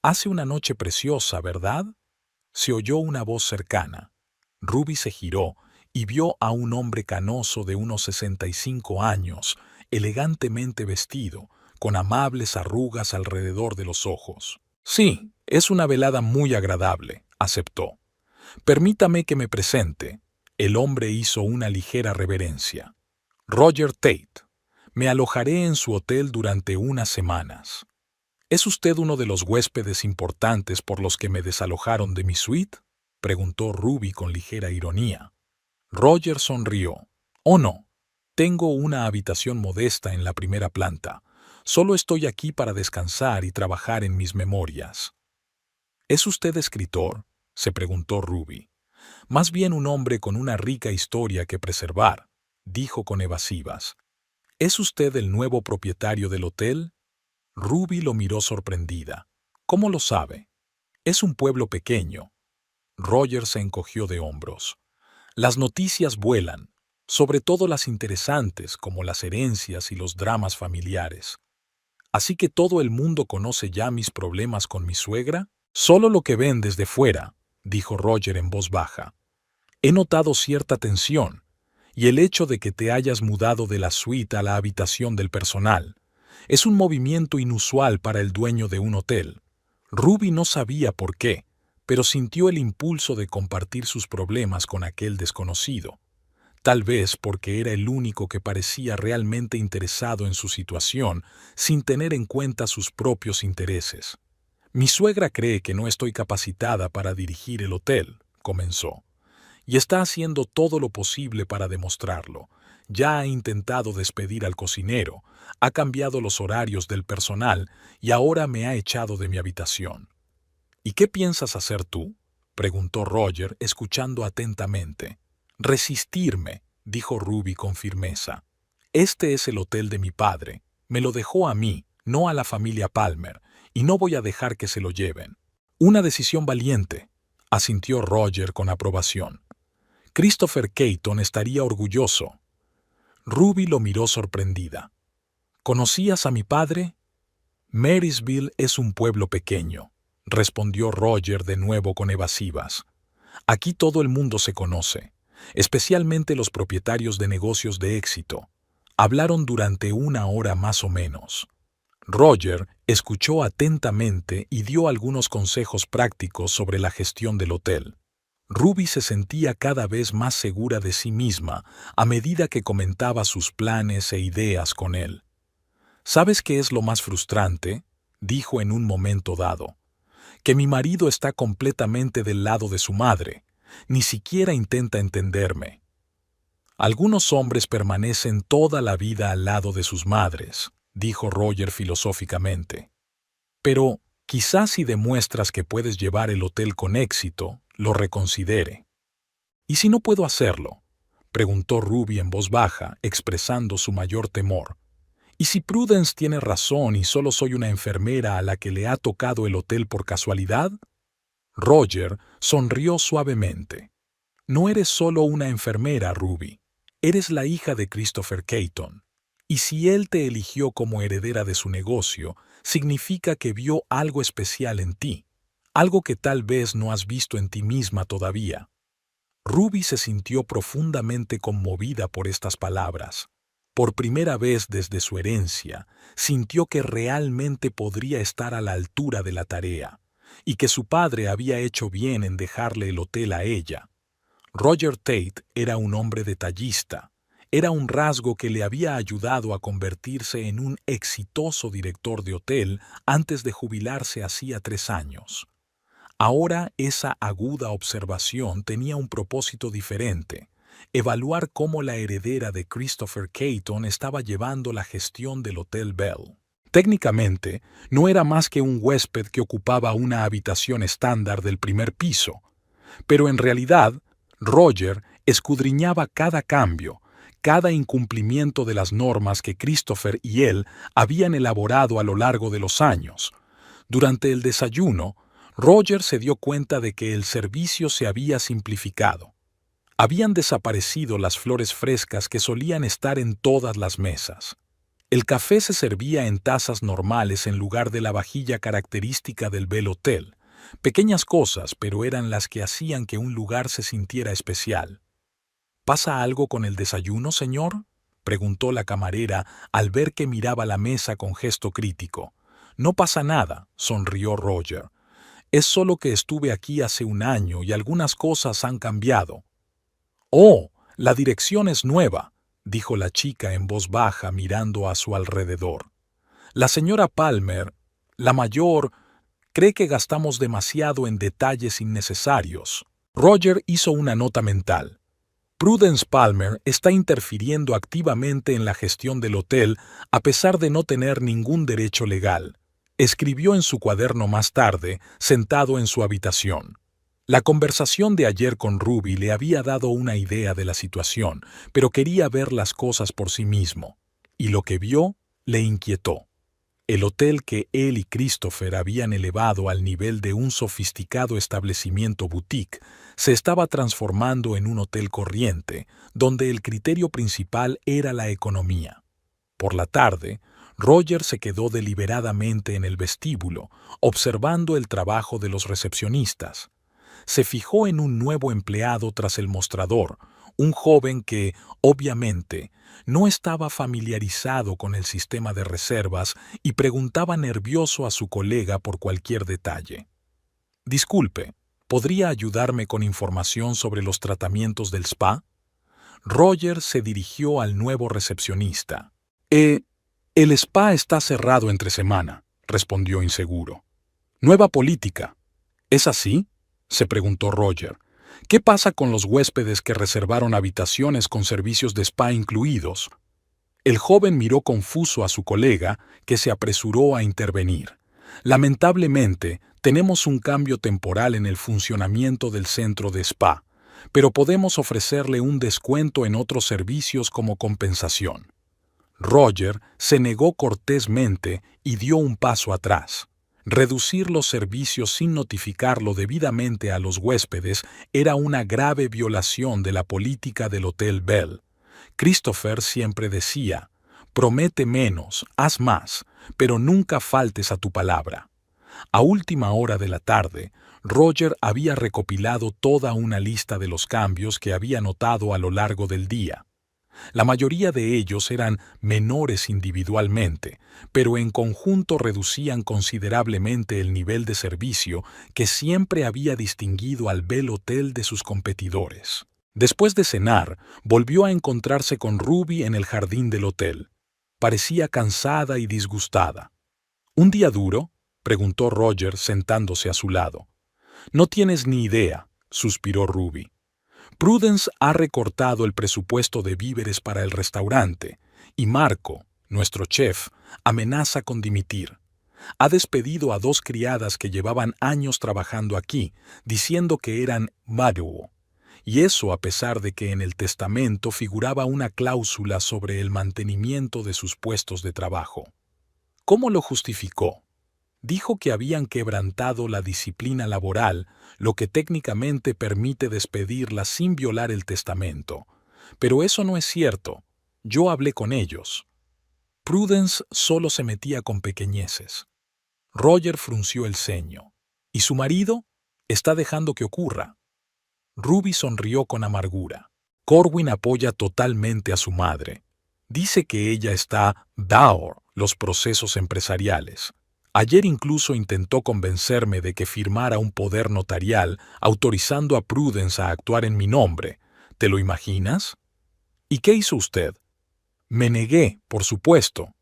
«Hace una noche preciosa, ¿verdad?», se oyó una voz cercana. Ruby se giró y vio a un hombre canoso de unos 65 años, elegantemente vestido, con amables arrugas alrededor de los ojos. «Sí, es una velada muy agradable», aceptó. «Permítame que me presente». El hombre hizo una ligera reverencia. «Roger Tate. Me alojaré en su hotel durante unas semanas». «¿Es usted uno de los huéspedes importantes por los que me desalojaron de mi suite?», preguntó Ruby con ligera ironía. Roger sonrió. «Oh, no. Tengo una habitación modesta en la primera planta. Solo estoy aquí para descansar y trabajar en mis memorias». «¿Es usted escritor?», se preguntó Ruby. «Más bien un hombre con una rica historia que preservar», dijo con evasivas. «¿Es usted el nuevo propietario del hotel?». Ruby lo miró sorprendida. «¿Cómo lo sabe?». «Es un pueblo pequeño». Roger se encogió de hombros. «Las noticias vuelan, sobre todo las interesantes como las herencias y los dramas familiares. ¿Así que todo el mundo conoce ya mis problemas con mi suegra?». «Solo lo que ven desde fuera», dijo Roger en voz baja. «He notado cierta tensión, y el hecho de que te hayas mudado de la suite a la habitación del personal es un movimiento inusual para el dueño de un hotel». Ruby no sabía por qué, pero sintió el impulso de compartir sus problemas con aquel desconocido. Tal vez porque era el único que parecía realmente interesado en su situación, sin tener en cuenta sus propios intereses. «Mi suegra cree que no estoy capacitada para dirigir el hotel», comenzó, «y está haciendo todo lo posible para demostrarlo. Ya ha intentado despedir al cocinero, ha cambiado los horarios del personal y ahora me ha echado de mi habitación». «¿Y qué piensas hacer tú?», preguntó Roger, escuchando atentamente. «Resistirme», dijo Ruby con firmeza. «Este es el hotel de mi padre. Me lo dejó a mí, no a la familia Palmer, y no voy a dejar que se lo lleven». «Una decisión valiente», asintió Roger con aprobación. «Christopher Caton estaría orgulloso». Ruby lo miró sorprendida. «¿Conocías a mi padre?». «Marysville es un pueblo pequeño», respondió Roger de nuevo con evasivas. «Aquí todo el mundo se conoce, especialmente los propietarios de negocios de éxito». Hablaron durante una hora más o menos. Roger escuchó atentamente y dio algunos consejos prácticos sobre la gestión del hotel. Ruby se sentía cada vez más segura de sí misma a medida que comentaba sus planes e ideas con él. «¿Sabes qué es lo más frustrante?», dijo en un momento dado. «Que mi marido está completamente del lado de su madre. Ni siquiera intenta entenderme». «Algunos hombres permanecen toda la vida al lado de sus madres», dijo Roger filosóficamente. «Pero quizás si demuestras que puedes llevar el hotel con éxito, lo reconsidere». «¿Y si no puedo hacerlo?», preguntó Ruby en voz baja, expresando su mayor temor. «¿Y si Prudence tiene razón y solo soy una enfermera a la que le ha tocado el hotel por casualidad?». Roger sonrió suavemente. «No eres solo una enfermera, Ruby. Eres la hija de Christopher Caton. Y si él te eligió como heredera de su negocio, significa que vio algo especial en ti, algo que tal vez no has visto en ti misma todavía». Ruby se sintió profundamente conmovida por estas palabras. Por primera vez desde su herencia, sintió que realmente podría estar a la altura de la tarea, y que su padre había hecho bien en dejarle el hotel a ella. Roger Tate era un hombre detallista. Era un rasgo que le había ayudado a convertirse en un exitoso director de hotel antes de jubilarse hacía 3 años. Ahora esa aguda observación tenía un propósito diferente: evaluar cómo la heredera de Christopher Caton estaba llevando la gestión del Hotel Bell. Técnicamente, no era más que un huésped que ocupaba una habitación estándar del primer piso, pero en realidad, Roger escudriñaba cada cambio, cada incumplimiento de las normas que Christopher y él habían elaborado a lo largo de los años. Durante el desayuno, Roger se dio cuenta de que el servicio se había simplificado. Habían desaparecido las flores frescas que solían estar en todas las mesas. El café se servía en tazas normales en lugar de la vajilla característica del Bell Hotel. Pequeñas cosas, pero eran las que hacían que un lugar se sintiera especial. ¿Pasa algo con el desayuno, señor?, preguntó la camarera al ver que miraba la mesa con gesto crítico. No pasa nada, sonrió Roger. Es solo que estuve aquí hace 1 año y algunas cosas han cambiado. Oh, la dirección es nueva, dijo la chica en voz baja mirando a su alrededor. La señora Palmer, la mayor, cree que gastamos demasiado en detalles innecesarios. Roger hizo una nota mental. Prudence Palmer está interfiriendo activamente en la gestión del hotel a pesar de no tener ningún derecho legal. Escribió en su cuaderno más tarde, sentado en su habitación. La conversación de ayer con Ruby le había dado una idea de la situación, pero quería ver las cosas por sí mismo, y lo que vio le inquietó. El hotel que él y Christopher habían elevado al nivel de un sofisticado establecimiento boutique se estaba transformando en un hotel corriente, donde el criterio principal era la economía. Por la tarde, Roger se quedó deliberadamente en el vestíbulo, observando el trabajo de los recepcionistas. Se fijó en un nuevo empleado tras el mostrador, un joven que, obviamente, no estaba familiarizado con el sistema de reservas y preguntaba nervioso a su colega por cualquier detalle. «Disculpe, ¿podría ayudarme con información sobre los tratamientos del spa?». Roger se dirigió al nuevo recepcionista. El spa está cerrado entre semana», respondió inseguro. «Nueva política. ¿Es así?», se preguntó Roger. «¿Qué pasa con los huéspedes que reservaron habitaciones con servicios de spa incluidos?». El joven miró confuso a su colega, que se apresuró a intervenir. «Lamentablemente, tenemos un cambio temporal en el funcionamiento del centro de spa, pero podemos ofrecerle un descuento en otros servicios como compensación». Roger se negó cortésmente y dio un paso atrás. Reducir los servicios sin notificarlo debidamente a los huéspedes era una grave violación de la política del Hotel Bell. Christopher siempre decía: «Promete menos, haz más, pero nunca faltes a tu palabra». A última hora de la tarde, Roger había recopilado toda una lista de los cambios que había notado a lo largo del día. La mayoría de ellos eran menores individualmente, pero en conjunto reducían considerablemente el nivel de servicio que siempre había distinguido al Bell Hotel de sus competidores. Después de cenar, volvió a encontrarse con Ruby en el jardín del hotel. Parecía cansada y disgustada. «¿Un día duro?», preguntó Roger sentándose a su lado. «No tienes ni idea», suspiró Ruby. «Prudence ha recortado el presupuesto de víveres para el restaurante, y Marco, nuestro chef, amenaza con dimitir. Ha despedido a 2 criadas que llevaban años trabajando aquí, diciendo que eran valuo, y eso a pesar de que en el testamento figuraba una cláusula sobre el mantenimiento de sus puestos de trabajo». ¿Cómo lo justificó? Dijo que habían quebrantado la disciplina laboral, lo que técnicamente permite despedirla sin violar el testamento. Pero eso no es cierto. Yo hablé con ellos. Prudence solo se metía con pequeñeces. Roger frunció el ceño. ¿Y su marido? Está dejando que ocurra. Ruby sonrió con amargura. Corwin apoya totalmente a su madre. Dice que ella está down los procesos empresariales. Ayer incluso intentó convencerme de que firmara un poder notarial autorizando a Prudence a actuar en mi nombre. ¿Te lo imaginas? ¿Y qué hizo usted? Me negué, por supuesto,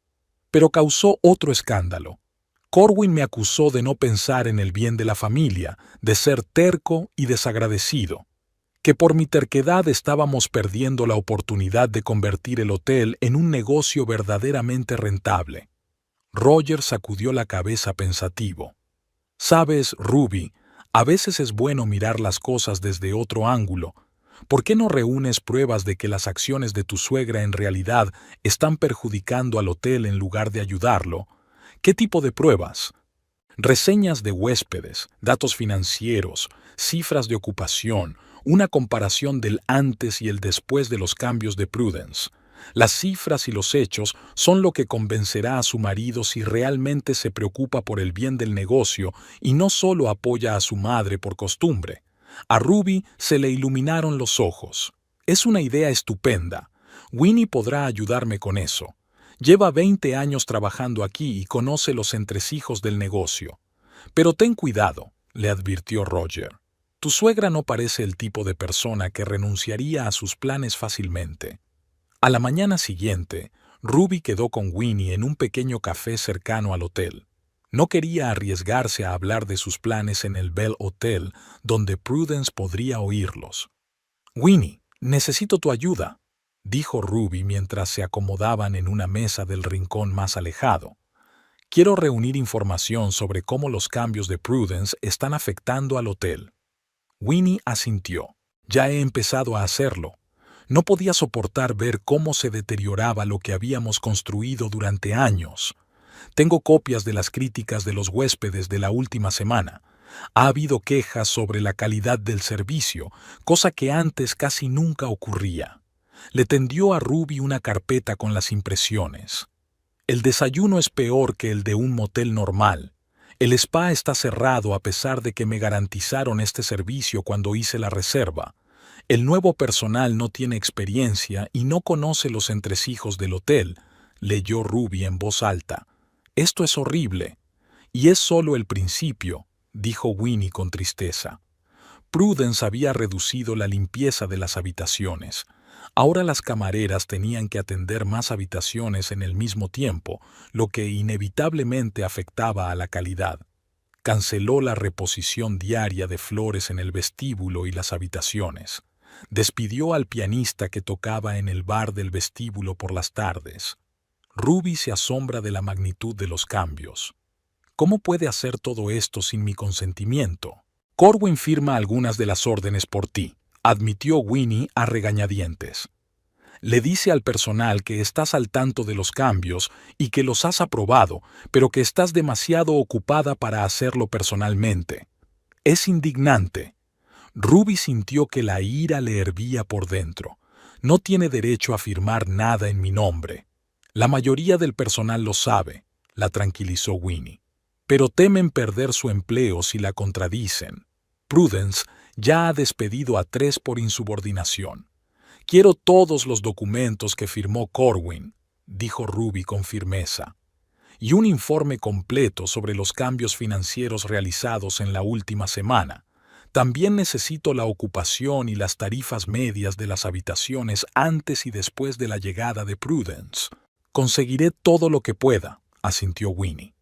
pero causó otro escándalo. Corwin me acusó de no pensar en el bien de la familia, de ser terco y desagradecido, que por mi terquedad estábamos perdiendo la oportunidad de convertir el hotel en un negocio verdaderamente rentable. Roger sacudió la cabeza pensativo. Sabes, Ruby, a veces es bueno mirar las cosas desde otro ángulo. ¿Por qué no reúnes pruebas de que las acciones de tu suegra en realidad están perjudicando al hotel en lugar de ayudarlo? ¿Qué tipo de pruebas? Reseñas de huéspedes, datos financieros, cifras de ocupación, una comparación del antes y el después de los cambios de Prudence. Las cifras y los hechos son lo que convencerá a su marido si realmente se preocupa por el bien del negocio y no solo apoya a su madre por costumbre. A Ruby se le iluminaron los ojos. Es una idea estupenda. Winnie podrá ayudarme con eso. Lleva 20 años trabajando aquí y conoce los entresijos del negocio. Pero ten cuidado, le advirtió Roger. Tu suegra no parece el tipo de persona que renunciaría a sus planes fácilmente. A la mañana siguiente, Ruby quedó con Winnie en un pequeño café cercano al hotel. No quería arriesgarse a hablar de sus planes en el Bell Hotel, donde Prudence podría oírlos. «Winnie, necesito tu ayuda», dijo Ruby mientras se acomodaban en una mesa del rincón más alejado. «Quiero reunir información sobre cómo los cambios de Prudence están afectando al hotel». Winnie asintió. «Ya he empezado a hacerlo. No podía soportar ver cómo se deterioraba lo que habíamos construido durante años. Tengo copias de las críticas de los huéspedes de la última semana. Ha habido quejas sobre la calidad del servicio, cosa que antes casi nunca ocurría». Le tendió a Ruby una carpeta con las impresiones. «El desayuno es peor que el de un motel normal. El spa está cerrado a pesar de que me garantizaron este servicio cuando hice la reserva. El nuevo personal no tiene experiencia y no conoce los entresijos del hotel», leyó Ruby en voz alta. «Esto es horrible». «Y es solo el principio», dijo Winnie con tristeza. Prudence había reducido la limpieza de las habitaciones. Ahora las camareras tenían que atender más habitaciones en el mismo tiempo, lo que inevitablemente afectaba a la calidad. Canceló la reposición diaria de flores en el vestíbulo y las habitaciones. Despidió al pianista que tocaba en el bar del vestíbulo por las tardes. Ruby se asombra de la magnitud de los cambios. ¿Cómo puede hacer todo esto sin mi consentimiento? Corwin firma algunas de las órdenes por ti, admitió Winnie a regañadientes. Le dice al personal que estás al tanto de los cambios y que los has aprobado, pero que estás demasiado ocupada para hacerlo personalmente. Es indignante. Ruby sintió que la ira le hervía por dentro. No tiene derecho a firmar nada en mi nombre. La mayoría del personal lo sabe, la tranquilizó Winnie. Pero temen perder su empleo si la contradicen. Prudence ya ha despedido a 3 por insubordinación. Quiero todos los documentos que firmó Corwin, dijo Ruby con firmeza, y un informe completo sobre los cambios financieros realizados en la última semana. También necesito la ocupación y las tarifas medias de las habitaciones antes y después de la llegada de Prudence. Conseguiré todo lo que pueda, asintió Winnie.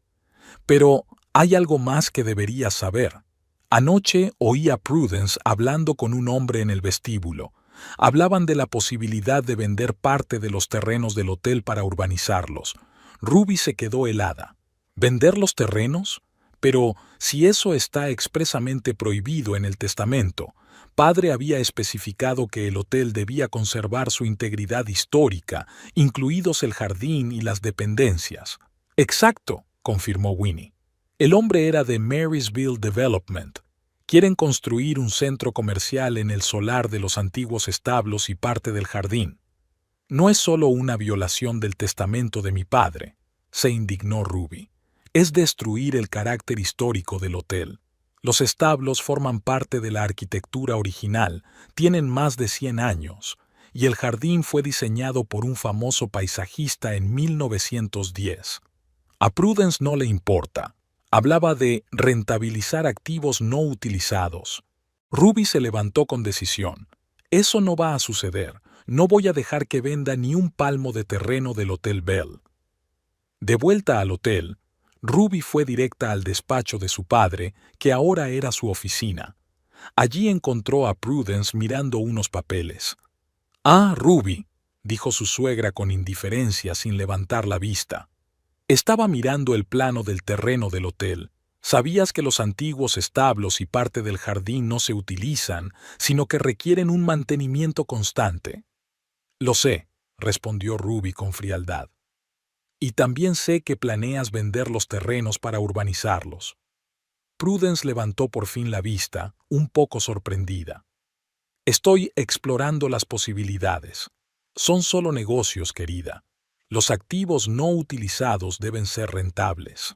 Pero hay algo más que deberías saber. Anoche oí a Prudence hablando con un hombre en el vestíbulo. Hablaban de la posibilidad de vender parte de los terrenos del hotel para urbanizarlos. Ruby se quedó helada. ¿Vender los terrenos? Pero si eso está expresamente prohibido en el testamento, Padre había especificado que el hotel debía conservar su integridad histórica, incluidos el jardín y las dependencias. Exacto, confirmó Winnie. El hombre era de Marysville Development. Quieren construir un centro comercial en el solar de los antiguos establos y parte del jardín. No es solo una violación del testamento de mi padre, se indignó Ruby. Es destruir el carácter histórico del hotel. Los establos forman parte de la arquitectura original, tienen más de 100 años, y el jardín fue diseñado por un famoso paisajista en 1910. A Prudence no le importa. Hablaba de rentabilizar activos no utilizados. Ruby se levantó con decisión. Eso no va a suceder. No voy a dejar que venda ni un palmo de terreno del Hotel Bell. De vuelta al hotel, Ruby fue directa al despacho de su padre, que ahora era su oficina. Allí encontró a Prudence mirando unos papeles. «Ah, Ruby», dijo su suegra con indiferencia sin levantar la vista. Estaba mirando el plano del terreno del hotel. ¿Sabías que los antiguos establos y parte del jardín no se utilizan, sino que requieren un mantenimiento constante? Lo sé, respondió Ruby con frialdad. Y también sé que planeas vender los terrenos para urbanizarlos. Prudence levantó por fin la vista, un poco sorprendida. Estoy explorando las posibilidades. Son solo negocios, querida. Los activos no utilizados deben ser rentables.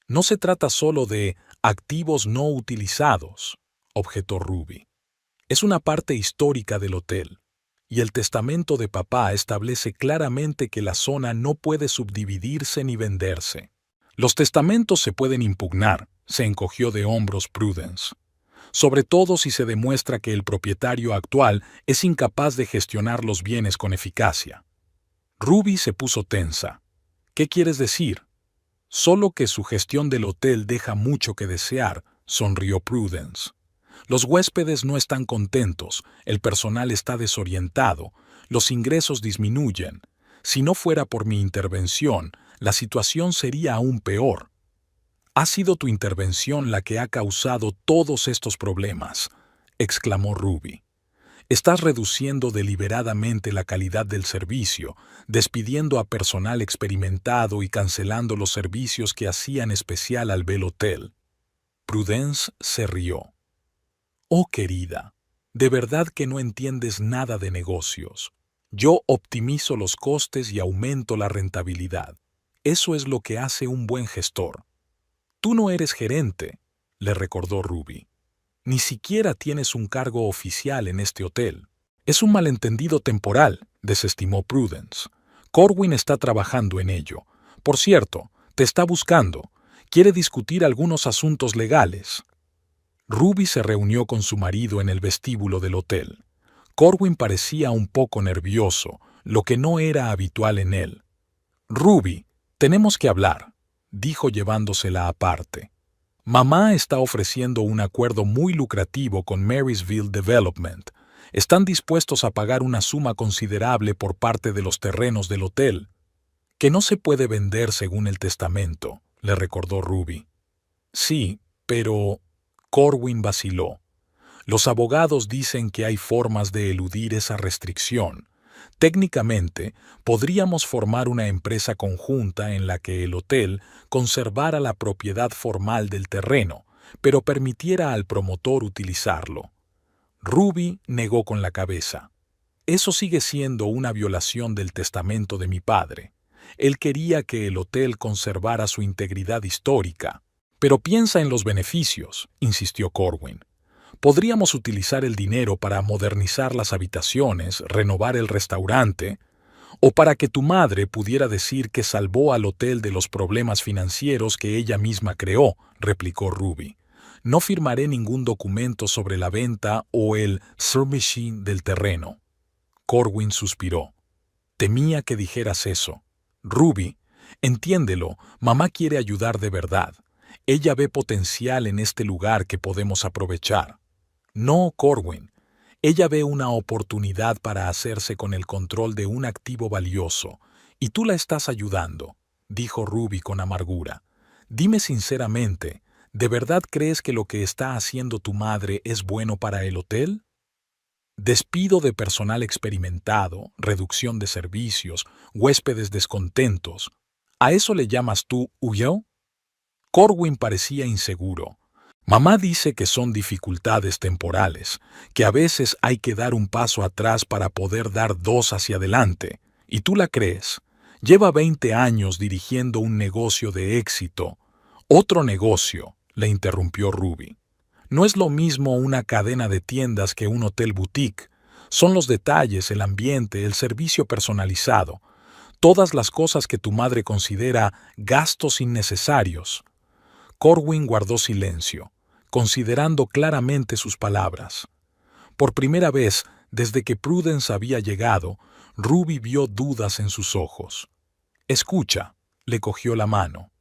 No se trata solo de activos no utilizados, objetó Ruby. Es una parte histórica del hotel, y el testamento de papá establece claramente que la zona no puede subdividirse ni venderse. Los testamentos se pueden impugnar, se encogió de hombros Prudence, sobre todo si se demuestra que el propietario actual es incapaz de gestionar los bienes con eficacia. Ruby se puso tensa. ¿Qué quieres decir? Solo que su gestión del hotel deja mucho que desear, sonrió Prudence. Los huéspedes no están contentos, el personal está desorientado, los ingresos disminuyen. Si no fuera por mi intervención, la situación sería aún peor. Ha sido tu intervención la que ha causado todos estos problemas, exclamó Ruby. Estás reduciendo deliberadamente la calidad del servicio, despidiendo a personal experimentado y cancelando los servicios que hacían especial al Bell Hotel. Prudence se rió. Oh, querida, de verdad que no entiendes nada de negocios. Yo optimizo los costes y aumento la rentabilidad. Eso es lo que hace un buen gestor. Tú no eres gerente, le recordó Ruby. Ni siquiera tienes un cargo oficial en este hotel. Es un malentendido temporal, desestimó Prudence. Corwin está trabajando en ello. Por cierto, te está buscando. Quiere discutir algunos asuntos legales. Ruby se reunió con su marido en el vestíbulo del hotel. Corwin parecía un poco nervioso, lo que no era habitual en él. «Ruby, tenemos que hablar», dijo llevándosela aparte. «Mamá está ofreciendo un acuerdo muy lucrativo con Marysville Development. Están dispuestos a pagar una suma considerable por parte de los terrenos del hotel, que no se puede vender según el testamento», le recordó Ruby. «Sí, pero...» Corwin vaciló. «Los abogados dicen que hay formas de eludir esa restricción. Técnicamente, podríamos formar una empresa conjunta en la que el hotel conservara la propiedad formal del terreno, pero permitiera al promotor utilizarlo». Ruby negó con la cabeza. «Eso sigue siendo una violación del testamento de mi padre. Él quería que el hotel conservara su integridad histórica». «Pero piensa en los beneficios», insistió Corwin. «Podríamos utilizar el dinero para modernizar las habitaciones, renovar el restaurante, o para que tu madre pudiera decir que salvó al hotel de los problemas financieros que ella misma creó», replicó Ruby. «No firmaré ningún documento sobre la venta o el submission del terreno». Corwin suspiró. «Temía que dijeras eso. Ruby, entiéndelo, mamá quiere ayudar de verdad. Ella ve potencial en este lugar que podemos aprovechar». «No, Corwin. Ella ve una oportunidad para hacerse con el control de un activo valioso, y tú la estás ayudando», dijo Ruby con amargura. «Dime sinceramente, ¿de verdad crees que lo que está haciendo tu madre es bueno para el hotel? Despido de personal experimentado, reducción de servicios, huéspedes descontentos. ¿A eso le llamas tú huyo?» Corwin parecía inseguro. «Mamá dice que son dificultades temporales, que a veces hay que dar un paso atrás para poder dar dos hacia adelante. ¿Y tú la crees? Lleva 20 años dirigiendo un negocio de éxito». «Otro negocio», le interrumpió Ruby. No es lo mismo una cadena de tiendas que un hotel boutique. Son los detalles, el ambiente, el servicio personalizado, todas las cosas que tu madre considera gastos innecesarios. Corwin guardó silencio, considerando claramente sus palabras. Por primera vez, desde que Prudence había llegado, Ruby vio dudas en sus ojos. Escucha, le cogió la mano.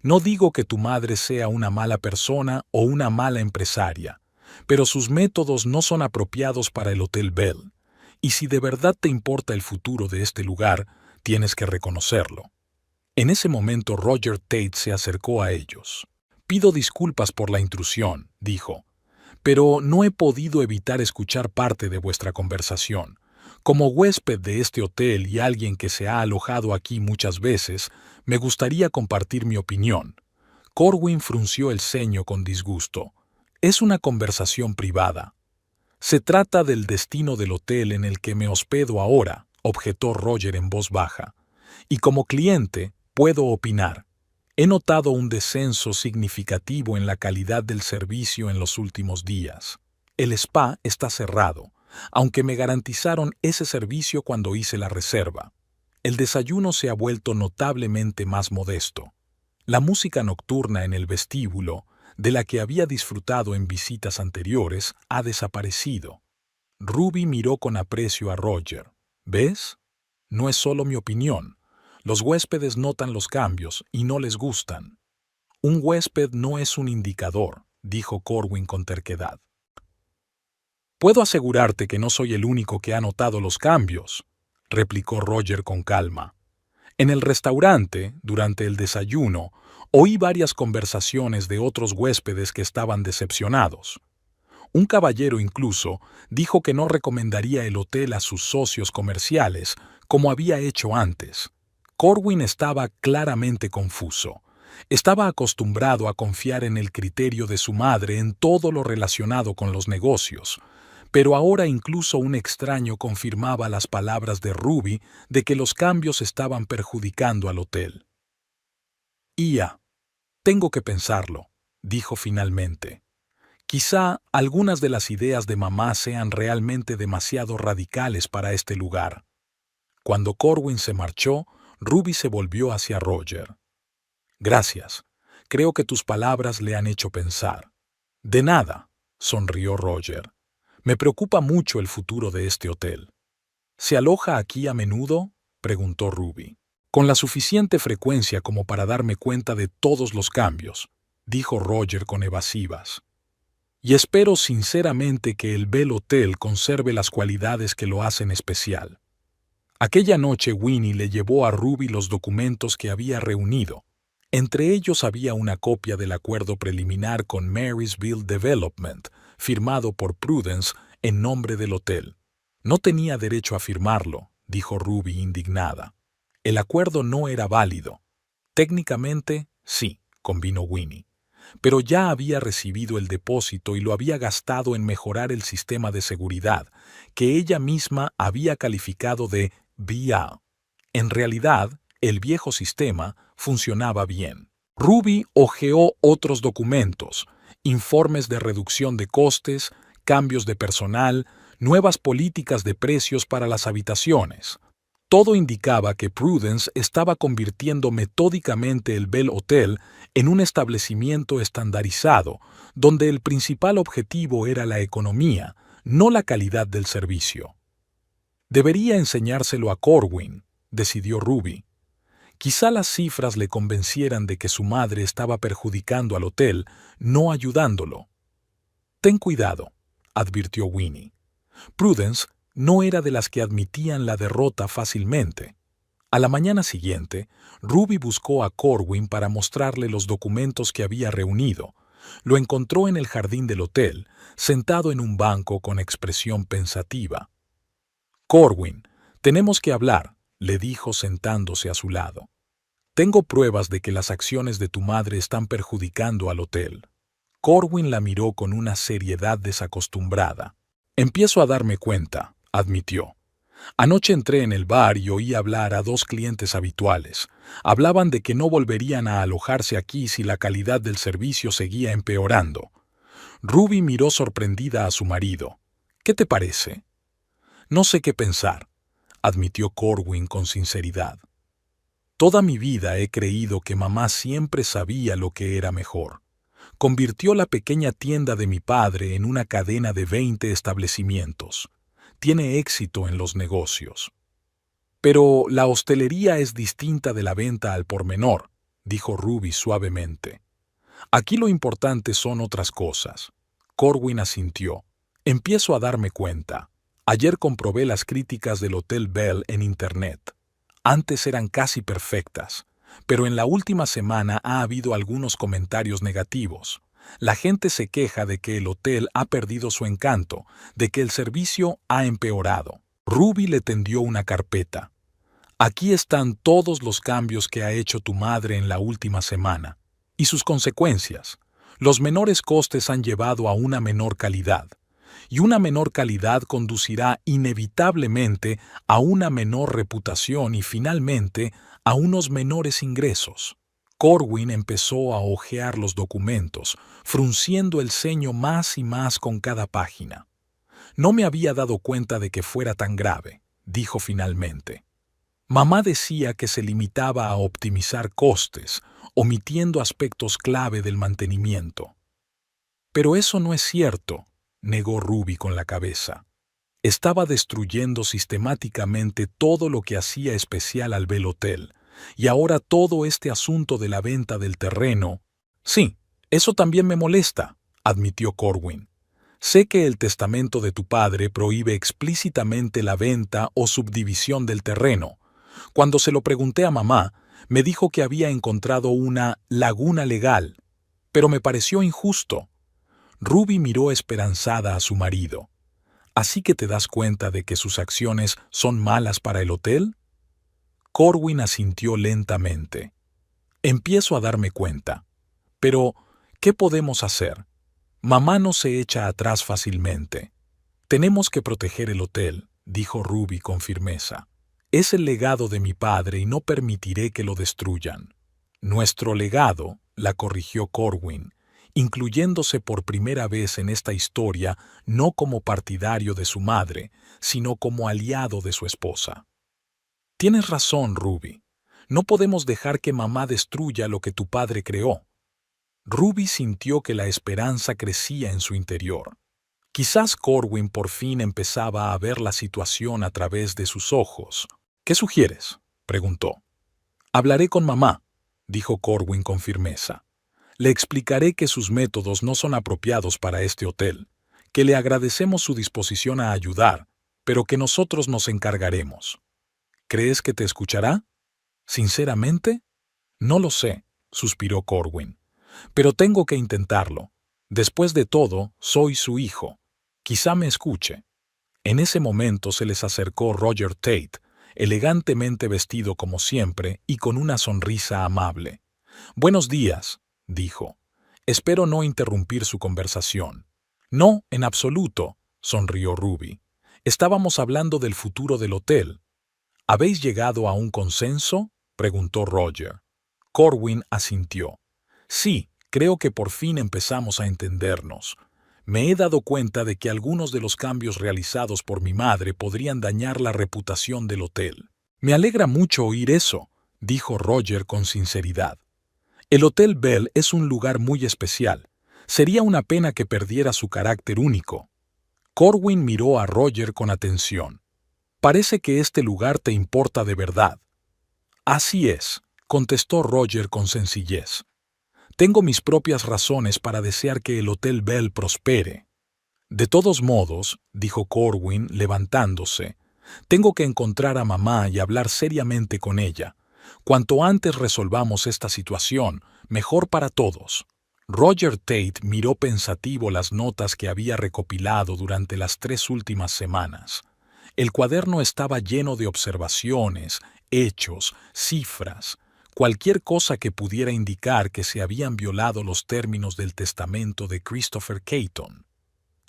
No digo que tu madre sea una mala persona o una mala empresaria, pero sus métodos no son apropiados para el Hotel Bell. Y si de verdad te importa el futuro de este lugar, tienes que reconocerlo. En ese momento Roger Tate se acercó a ellos. Pido disculpas por la intrusión, dijo, pero no he podido evitar escuchar parte de vuestra conversación. Como huésped de este hotel y alguien que se ha alojado aquí muchas veces, me gustaría compartir mi opinión. Corwin frunció el ceño con disgusto. Es una conversación privada. Se trata del destino del hotel en el que me hospedo ahora, objetó Roger en voz baja. Y como cliente, puedo opinar. He notado un descenso significativo en la calidad del servicio en los últimos días. El spa está cerrado, aunque me garantizaron ese servicio cuando hice la reserva. El desayuno se ha vuelto notablemente más modesto. La música nocturna en el vestíbulo, de la que había disfrutado en visitas anteriores, ha desaparecido. Ruby miró con aprecio a Roger. ¿Ves? No es solo mi opinión. Los huéspedes notan los cambios y no les gustan. Un huésped no es un indicador, dijo Corwin con terquedad. Puedo asegurarte que no soy el único que ha notado los cambios, replicó Roger con calma. En el restaurante, durante el desayuno, oí varias conversaciones de otros huéspedes que estaban decepcionados. Un caballero incluso dijo que no recomendaría el hotel a sus socios comerciales, como había hecho antes. Corwin estaba claramente confuso. Estaba acostumbrado a confiar en el criterio de su madre en todo lo relacionado con los negocios, pero ahora incluso un extraño confirmaba las palabras de Ruby de que los cambios estaban perjudicando al hotel. «Ia, tengo que pensarlo», dijo finalmente. «Quizá algunas de las ideas de mamá sean realmente demasiado radicales para este lugar». Cuando Corwin se marchó, Ruby se volvió hacia Roger. «Gracias. Creo que tus palabras le han hecho pensar». «De nada», sonrió Roger. «Me preocupa mucho el futuro de este hotel». «¿Se aloja aquí a menudo?», preguntó Ruby. «Con la suficiente frecuencia como para darme cuenta de todos los cambios», dijo Roger con evasivas. «Y espero sinceramente que el Bell Hotel conserve las cualidades que lo hacen especial». Aquella noche Winnie le llevó a Ruby los documentos que había reunido. Entre ellos había una copia del acuerdo preliminar con Marysville Development, firmado por Prudence en nombre del hotel. «No tenía derecho a firmarlo», dijo Ruby indignada. «El acuerdo no era válido». «Técnicamente, sí», convino Winnie. «Pero ya había recibido el depósito y lo había gastado en mejorar el sistema de seguridad, que ella misma había calificado de BA. En realidad, el viejo sistema funcionaba bien». Ruby hojeó otros documentos, informes de reducción de costes, cambios de personal, nuevas políticas de precios para las habitaciones. Todo indicaba que Prudence estaba convirtiendo metódicamente el Bell Hotel en un establecimiento estandarizado, donde el principal objetivo era la economía, no la calidad del servicio. Debería enseñárselo a Corwin, decidió Ruby. Quizá las cifras le convencieran de que su madre estaba perjudicando al hotel, no ayudándolo. «Ten cuidado», advirtió Winnie. Prudence no era de las que admitían la derrota fácilmente. A la mañana siguiente, Ruby buscó a Corwin para mostrarle los documentos que había reunido. Lo encontró en el jardín del hotel, sentado en un banco con expresión pensativa. «Corwin, tenemos que hablar», le dijo sentándose a su lado. «Tengo pruebas de que las acciones de tu madre están perjudicando al hotel». Corwin la miró con una seriedad desacostumbrada. «Empiezo a darme cuenta», admitió. «Anoche entré en el bar y oí hablar a 2 clientes habituales. Hablaban de que no volverían a alojarse aquí si la calidad del servicio seguía empeorando. Ruby miró sorprendida a su marido. ¿Qué te parece? No sé qué pensar, admitió Corwin con sinceridad. Toda mi vida he creído que mamá siempre sabía lo que era mejor. Convirtió la pequeña tienda de mi padre en una cadena de 20 establecimientos. Tiene éxito en los negocios. Pero la hostelería es distinta de la venta al por menor, dijo Ruby suavemente. Aquí lo importante son otras cosas. Corwin asintió. Empiezo a darme cuenta. Ayer comprobé las críticas del Hotel Bell en Internet. Antes eran casi perfectas, pero en la última semana ha habido algunos comentarios negativos. La gente se queja de que el hotel ha perdido su encanto, de que el servicio ha empeorado. Ruby le tendió una carpeta. Aquí están todos los cambios que ha hecho tu madre en la última semana. Y sus consecuencias. Los menores costes han llevado a una menor calidad. Y una menor calidad conducirá inevitablemente a una menor reputación y finalmente a unos menores ingresos. Corwin empezó a hojear los documentos, frunciendo el ceño más y más con cada página. No me había dado cuenta de que fuera tan grave, dijo finalmente. Mamá decía que se limitaba a optimizar costes, omitiendo aspectos clave del mantenimiento. Pero eso no es cierto, negó Ruby con la cabeza. Estaba destruyendo sistemáticamente todo lo que hacía especial al Bell Hotel, y ahora todo este asunto de la venta del terreno. Sí, eso también me molesta, admitió Corwin. Sé que el testamento de tu padre prohíbe explícitamente la venta o subdivisión del terreno. Cuando se lo pregunté a mamá, me dijo que había encontrado una laguna legal, pero me pareció injusto. Ruby miró esperanzada a su marido. ¿Así que te das cuenta de que sus acciones son malas para el hotel? Corwin asintió lentamente. Empiezo a darme cuenta. Pero, ¿qué podemos hacer? Mamá no se echa atrás fácilmente. Tenemos que proteger el hotel, dijo Ruby con firmeza. Es el legado de mi padre y no permitiré que lo destruyan. Nuestro legado, la corrigió Corwin, incluyéndose por primera vez en esta historia no como partidario de su madre, sino como aliado de su esposa. Tienes razón, Ruby. No podemos dejar que mamá destruya lo que tu padre creó. Ruby sintió que la esperanza crecía en su interior. Quizás Corwin por fin empezaba a ver la situación a través de sus ojos. ¿Qué sugieres?, preguntó. Hablaré con mamá, dijo Corwin con firmeza. Le explicaré que sus métodos no son apropiados para este hotel, que le agradecemos su disposición a ayudar, pero que nosotros nos encargaremos. ¿Crees que te escuchará? ¿Sinceramente? No lo sé, suspiró Corwin. Pero tengo que intentarlo. Después de todo, soy su hijo. Quizá me escuche. En ese momento se les acercó Roger Tate, elegantemente vestido como siempre y con una sonrisa amable. «Buenos días», dijo. «Espero no interrumpir su conversación». «No, en absoluto», sonrió Ruby. «Estábamos hablando del futuro del hotel». «¿Habéis llegado a un consenso?», preguntó Roger. Corwin asintió. «Sí, creo que por fin empezamos a entendernos. Me he dado cuenta de que algunos de los cambios realizados por mi madre podrían dañar la reputación del hotel». «Me alegra mucho oír eso», dijo Roger con sinceridad. «El Hotel Bell es un lugar muy especial. Sería una pena que perdiera su carácter único». Corwin miró a Roger con atención. «Parece que este lugar te importa de verdad». «Así es», contestó Roger con sencillez. «Tengo mis propias razones para desear que el Hotel Bell prospere». «De todos modos», dijo Corwin, levantándose, «tengo que encontrar a mamá y hablar seriamente con ella. Cuanto antes resolvamos esta situación, mejor para todos». Roger Tate miró pensativo las notas que había recopilado durante las 3 últimas semanas. El cuaderno estaba lleno de observaciones, hechos, cifras, cualquier cosa que pudiera indicar que se habían violado los términos del testamento de Christopher Caton.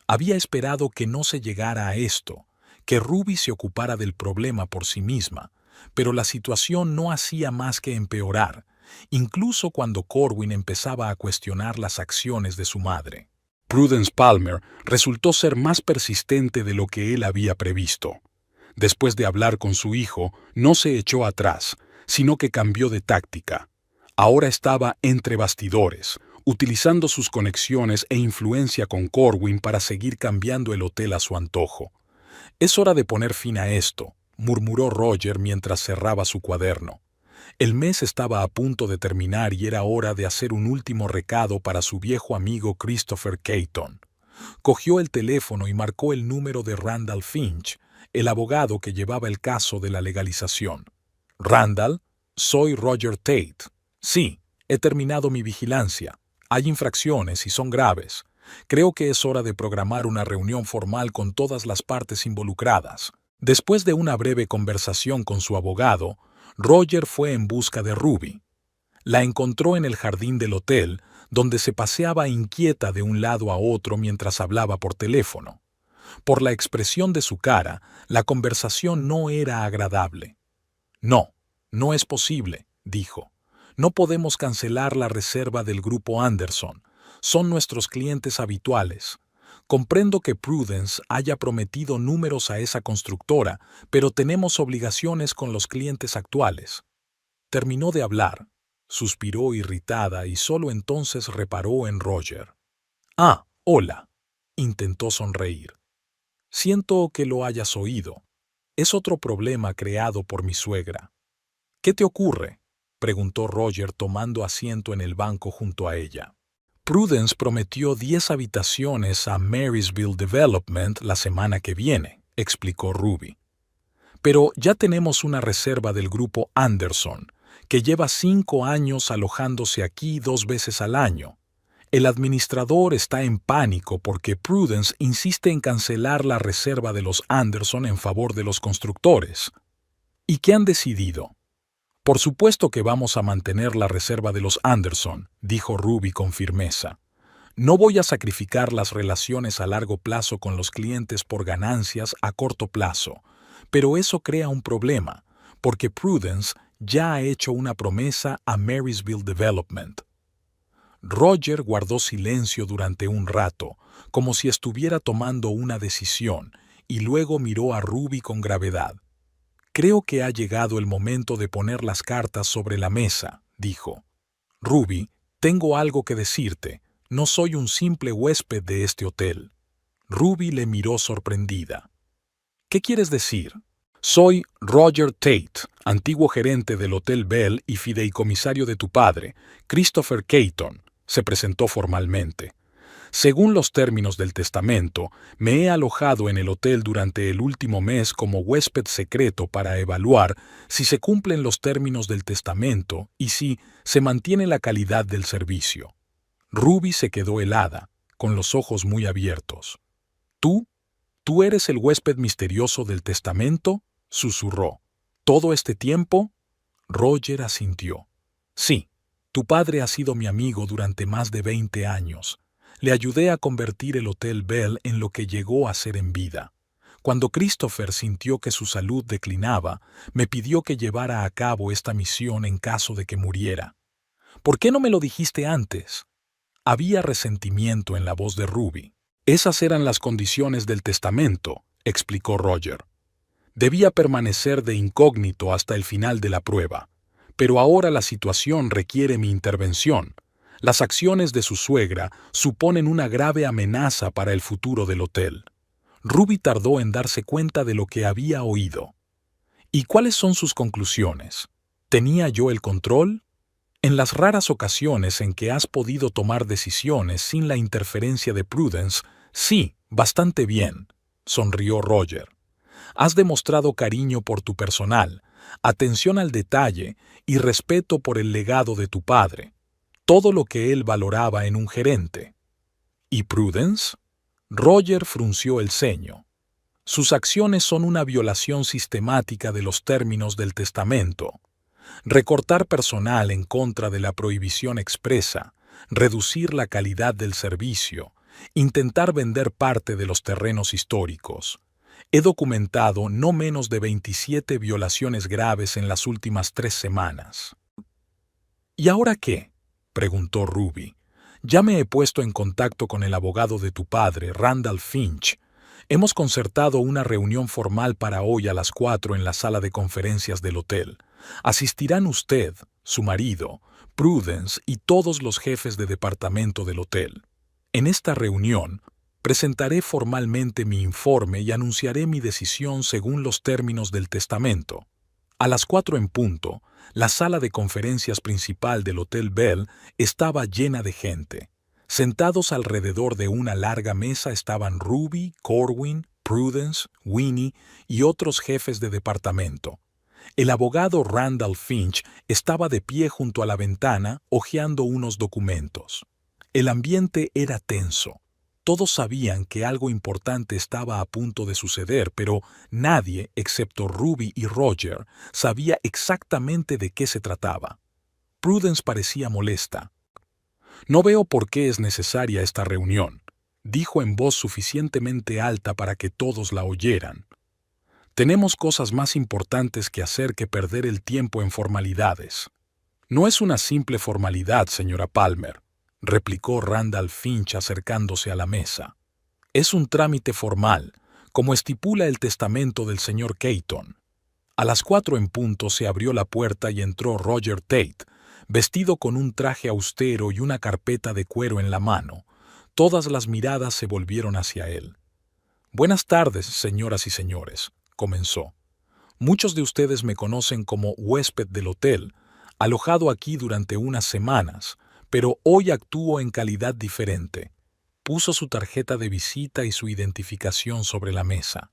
Había esperado que no se llegara a esto, que Ruby se ocupara del problema por sí misma, pero la situación no hacía más que empeorar, incluso cuando Corwin empezaba a cuestionar las acciones de su madre. Prudence Palmer resultó ser más persistente de lo que él había previsto. Después de hablar con su hijo, no se echó atrás, sino que cambió de táctica. Ahora estaba entre bastidores, utilizando sus conexiones e influencia con Corwin para seguir cambiando el hotel a su antojo. «Es hora de poner fin a esto», murmuró Roger mientras cerraba su cuaderno. El mes estaba a punto de terminar y era hora de hacer un último recado para su viejo amigo Christopher Caton. Cogió el teléfono y marcó el número de Randall Finch, el abogado que llevaba el caso de la legalización. «Randall, soy Roger Tate. Sí, he terminado mi vigilancia. Hay infracciones y son graves. Creo que es hora de programar una reunión formal con todas las partes involucradas». Después de una breve conversación con su abogado, Roger fue en busca de Ruby. La encontró en el jardín del hotel, donde se paseaba inquieta de un lado a otro mientras hablaba por teléfono. Por la expresión de su cara, la conversación no era agradable. «No, no es posible», dijo. «No podemos cancelar la reserva del grupo Anderson. Son nuestros clientes habituales. Comprendo que Prudence haya prometido números a esa constructora, pero tenemos obligaciones con los clientes actuales». Terminó de hablar, suspiró irritada y solo entonces reparó en Roger. «Ah, hola», intentó sonreír. «Siento que lo hayas oído. Es otro problema creado por mi suegra». «¿Qué te ocurre?», preguntó Roger tomando asiento en el banco junto a ella. «Prudence prometió 10 habitaciones a Marysville Development la semana que viene», explicó Ruby. «Pero ya tenemos una reserva del grupo Anderson, que lleva 5 años alojándose aquí 2 veces al año. El administrador está en pánico porque Prudence insiste en cancelar la reserva de los Anderson en favor de los constructores». «¿Y qué han decidido?». «Por supuesto que vamos a mantener la reserva de los Anderson», dijo Ruby con firmeza. «No voy a sacrificar las relaciones a largo plazo con los clientes por ganancias a corto plazo, pero eso crea un problema, porque Prudence ya ha hecho una promesa a Marysville Development». Roger guardó silencio durante un rato, como si estuviera tomando una decisión, y luego miró a Ruby con gravedad. «Creo que ha llegado el momento de poner las cartas sobre la mesa», dijo. «Ruby, tengo algo que decirte. No soy un simple huésped de este hotel». Ruby le miró sorprendida. «¿Qué quieres decir?». «Soy Roger Tate, antiguo gerente del Hotel Bell y fideicomisario de tu padre, Christopher Caton», se presentó formalmente. «Según los términos del testamento, me he alojado en el hotel durante el último mes como huésped secreto para evaluar si se cumplen los términos del testamento y si se mantiene la calidad del servicio». Ruby se quedó helada, con los ojos muy abiertos. ¿Tú eres el huésped misterioso del testamento?», susurró. «¿Todo este tiempo?». Roger asintió. «Sí, tu padre ha sido mi amigo durante más de 20 años. Le ayudé a convertir el Hotel Bell en lo que llegó a ser en vida. Cuando Christopher sintió que su salud declinaba, me pidió que llevara a cabo esta misión en caso de que muriera». «¿Por qué no me lo dijiste antes?». Había resentimiento en la voz de Ruby. «Esas eran las condiciones del testamento», explicó Roger. «Debía permanecer de incógnito hasta el final de la prueba. Pero ahora la situación requiere mi intervención. Las acciones de su suegra suponen una grave amenaza para el futuro del hotel». Ruby tardó en darse cuenta de lo que había oído. «¿Y cuáles son sus conclusiones? ¿Tenía yo el control? En las raras ocasiones en que has podido tomar decisiones sin la interferencia de Prudence, sí, bastante bien», sonrió Roger. «Has demostrado cariño por tu personal, atención al detalle y respeto por el legado de tu padre, todo lo que él valoraba en un gerente». «¿Y Prudence?». Roger frunció el ceño. «Sus acciones son una violación sistemática de los términos del testamento. Recortar personal en contra de la prohibición expresa, reducir la calidad del servicio, intentar vender parte de los terrenos históricos. He documentado no menos de 27 violaciones graves en las últimas 3 semanas». «¿Y ahora qué?», preguntó Ruby. Ya me he puesto en contacto con el abogado de tu padre, Randall Finch. Hemos concertado una reunión formal para hoy a las 4 en la sala de conferencias del hotel. Asistirán usted, su marido, Prudence y todos los jefes de departamento del hotel. En esta reunión, presentaré formalmente mi informe y anunciaré mi decisión según los términos del testamento. A las 4 en punto, la sala de conferencias principal del Hotel Bell estaba llena de gente. Sentados alrededor de una larga mesa estaban Ruby, Corwin, Prudence, Winnie y otros jefes de departamento. El abogado Randall Finch estaba de pie junto a la ventana, hojeando unos documentos. El ambiente era tenso. Todos sabían que algo importante estaba a punto de suceder, pero nadie, excepto Ruby y Roger, sabía exactamente de qué se trataba. Prudence parecía molesta. «No veo por qué es necesaria esta reunión», dijo en voz suficientemente alta para que todos la oyeran. «Tenemos cosas más importantes que hacer que perder el tiempo en formalidades». «No es una simple formalidad, señora Palmer», replicó Randall Finch acercándose a la mesa. «Es un trámite formal, como estipula el testamento del señor Caton». A las 4 en punto se abrió la puerta y entró Roger Tate, vestido con un traje austero y una carpeta de cuero en la mano. Todas las miradas se volvieron hacia él. «Buenas tardes, señoras y señores», comenzó. «Muchos de ustedes me conocen como huésped del hotel, alojado aquí durante unas semanas, pero hoy actúo en calidad diferente». Puso su tarjeta de visita y su identificación sobre la mesa.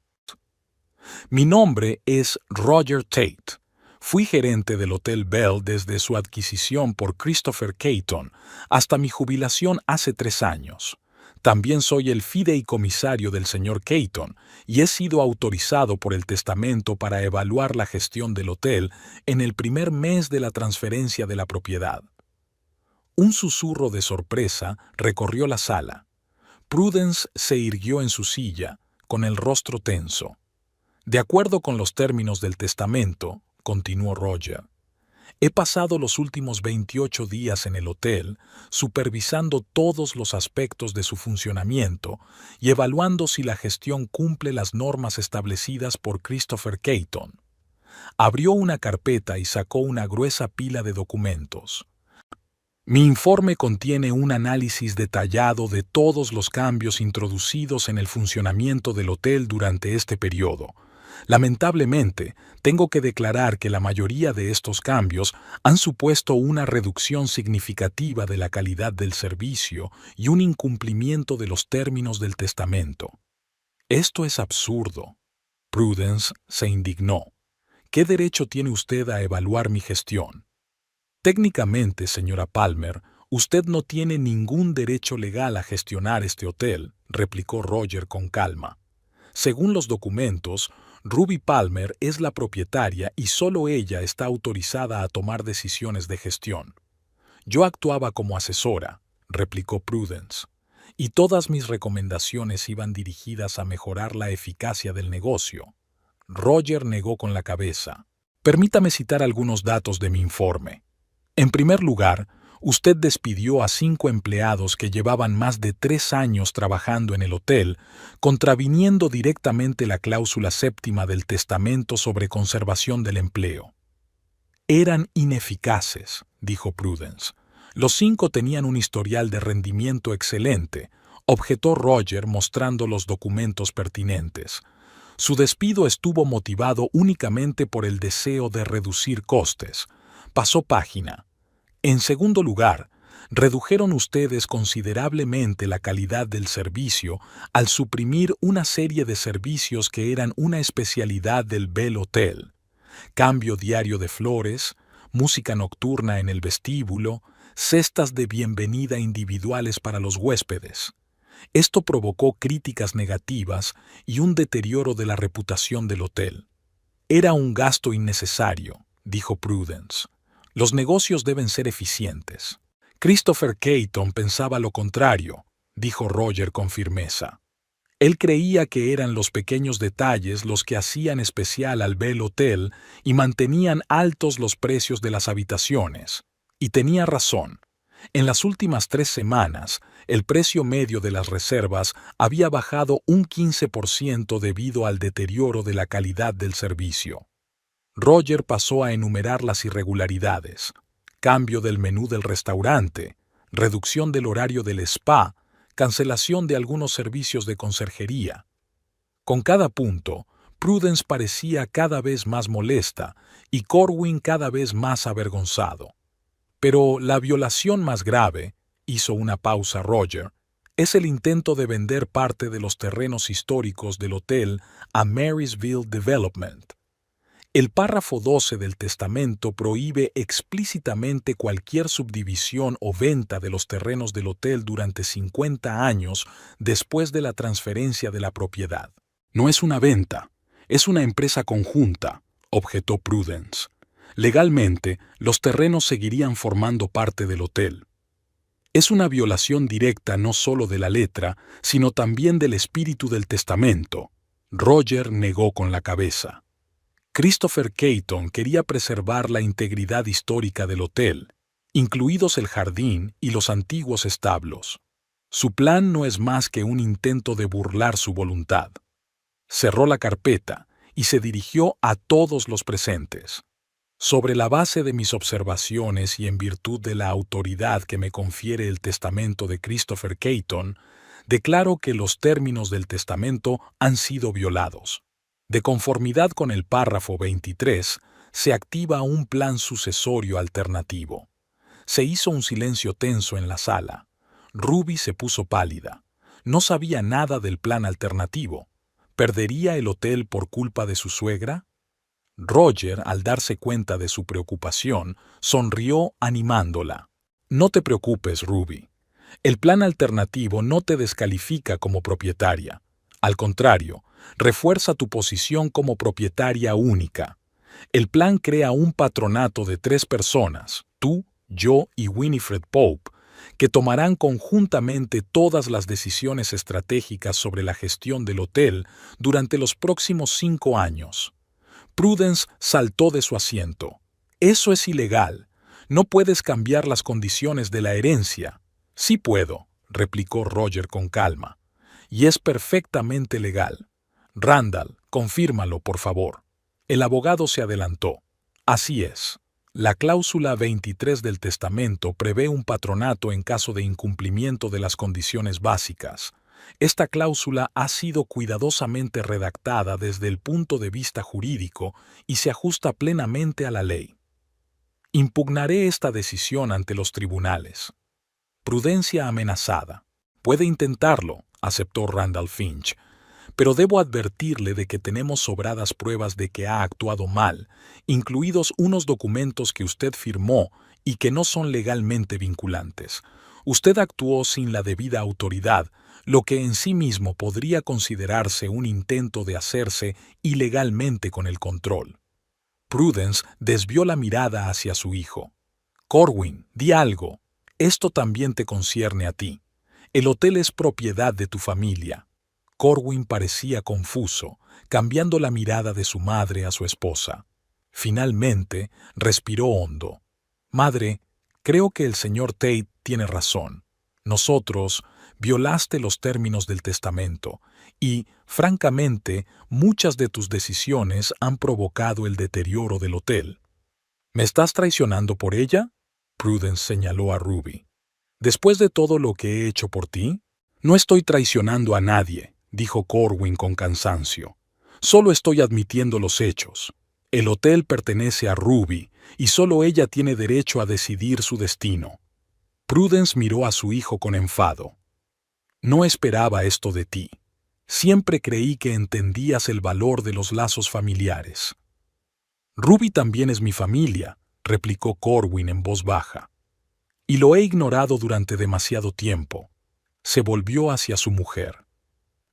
«Mi nombre es Roger Tate. Fui gerente del Hotel Bell desde su adquisición por Christopher Caton hasta mi jubilación hace 3 años. También soy el fideicomisario del señor Caton y he sido autorizado por el testamento para evaluar la gestión del hotel en el primer mes de la transferencia de la propiedad». Un susurro de sorpresa recorrió la sala. Prudence se irguió en su silla, con el rostro tenso. «De acuerdo con los términos del testamento», continuó Roger, «he pasado los últimos 28 días en el hotel, supervisando todos los aspectos de su funcionamiento y evaluando si la gestión cumple las normas establecidas por Christopher Caton». Abrió una carpeta y sacó una gruesa pila de documentos. «Mi informe contiene un análisis detallado de todos los cambios introducidos en el funcionamiento del hotel durante este periodo. Lamentablemente, tengo que declarar que la mayoría de estos cambios han supuesto una reducción significativa de la calidad del servicio y un incumplimiento de los términos del testamento». «Esto es absurdo». Prudence se indignó. «¿Qué derecho tiene usted a evaluar mi gestión?». «Técnicamente, señora Palmer, usted no tiene ningún derecho legal a gestionar este hotel», replicó Roger con calma. «Según los documentos, Ruby Palmer es la propietaria y solo ella está autorizada a tomar decisiones de gestión». «Yo actuaba como asesora», replicó Prudence, «y todas mis recomendaciones iban dirigidas a mejorar la eficacia del negocio». Roger negó con la cabeza. «Permítame citar algunos datos de mi informe. En primer lugar, usted despidió a 5 empleados que llevaban más de 3 años trabajando en el hotel, contraviniendo directamente la cláusula 7ª del testamento sobre conservación del empleo». «Eran ineficaces», dijo Prudence. «Los 5 tenían un historial de rendimiento excelente», objetó Roger mostrando los documentos pertinentes. «Su despido estuvo motivado únicamente por el deseo de reducir costes». Pasó página. «En segundo lugar, redujeron ustedes considerablemente la calidad del servicio al suprimir una serie de servicios que eran una especialidad del Bell Hotel. Cambio diario de flores, música nocturna en el vestíbulo, cestas de bienvenida individuales para los huéspedes. Esto provocó críticas negativas y un deterioro de la reputación del hotel». «Era un gasto innecesario», dijo Prudence. «Los negocios deben ser eficientes». «Christopher Caton pensaba lo contrario», dijo Roger con firmeza. «Él creía que eran los pequeños detalles los que hacían especial al Bell Hotel y mantenían altos los precios de las habitaciones. Y tenía razón. En las últimas 3 semanas, el precio medio de las reservas había bajado un 15% debido al deterioro de la calidad del servicio. Roger pasó a enumerar las irregularidades: cambio del menú del restaurante, reducción del horario del spa, cancelación de algunos servicios de conserjería. Con cada punto, Prudence parecía cada vez más molesta y Corwin cada vez más avergonzado. Pero la violación más grave, hizo una pausa Roger, es el intento de vender parte de los terrenos históricos del hotel a Marysville Development. El párrafo 12 del testamento prohíbe explícitamente cualquier subdivisión o venta de los terrenos del hotel durante 50 años después de la transferencia de la propiedad. No es una venta, es una empresa conjunta, objetó Prudence. Legalmente, los terrenos seguirían formando parte del hotel. Es una violación directa no solo de la letra, sino también del espíritu del testamento. Roger negó con la cabeza. Christopher Caton quería preservar la integridad histórica del hotel, incluidos el jardín y los antiguos establos. Su plan no es más que un intento de burlar su voluntad. Cerró la carpeta y se dirigió a todos los presentes. Sobre la base de mis observaciones y en virtud de la autoridad que me confiere el testamento de Christopher Caton, declaro que los términos del testamento han sido violados. De conformidad con el párrafo 23, se activa un plan sucesorio alternativo. Se hizo un silencio tenso en la sala. Ruby se puso pálida. No sabía nada del plan alternativo. ¿Perdería el hotel por culpa de su suegra? Roger, al darse cuenta de su preocupación, sonrió animándola. No te preocupes, Ruby. El plan alternativo no te descalifica como propietaria. Al contrario, refuerza tu posición como propietaria única. El plan crea un patronato de 3 personas, tú, yo y Winifred Pope, que tomarán conjuntamente todas las decisiones estratégicas sobre la gestión del hotel durante los próximos 5 años. Prudence saltó de su asiento. Eso es ilegal. No puedes cambiar las condiciones de la herencia. Sí puedo, replicó Roger con calma. Y es perfectamente legal. Randall, confírmalo, por favor. El abogado se adelantó. Así es. La cláusula 23 del testamento prevé un patronato en caso de incumplimiento de las condiciones básicas. Esta cláusula ha sido cuidadosamente redactada desde el punto de vista jurídico y se ajusta plenamente a la ley. Impugnaré esta decisión ante los tribunales. Prudencia amenazada. Puede intentarlo, aceptó Randall Finch, pero debo advertirle de que tenemos sobradas pruebas de que ha actuado mal, incluidos unos documentos que usted firmó y que no son legalmente vinculantes. Usted actuó sin la debida autoridad, lo que en sí mismo podría considerarse un intento de hacerse ilegalmente con el control. Prudence desvió la mirada hacia su hijo. Corwin, di algo. Esto también te concierne a ti. El hotel es propiedad de tu familia. Corwin parecía confuso, cambiando la mirada de su madre a su esposa. Finalmente, respiró hondo. Madre, creo que el señor Tate tiene razón. Nosotros violaste los términos del testamento y, francamente, muchas de tus decisiones han provocado el deterioro del hotel. ¿Me estás traicionando por ella? Prudence señaló a Ruby. Después de todo lo que he hecho por ti, no estoy traicionando a nadie, dijo Corwin con cansancio. Solo estoy admitiendo los hechos. El hotel pertenece a Ruby y solo ella tiene derecho a decidir su destino. Prudence miró a su hijo con enfado. No esperaba esto de ti. Siempre creí que entendías el valor de los lazos familiares. Ruby también es mi familia, replicó Corwin en voz baja. Y lo he ignorado durante demasiado tiempo. Se volvió hacia su mujer.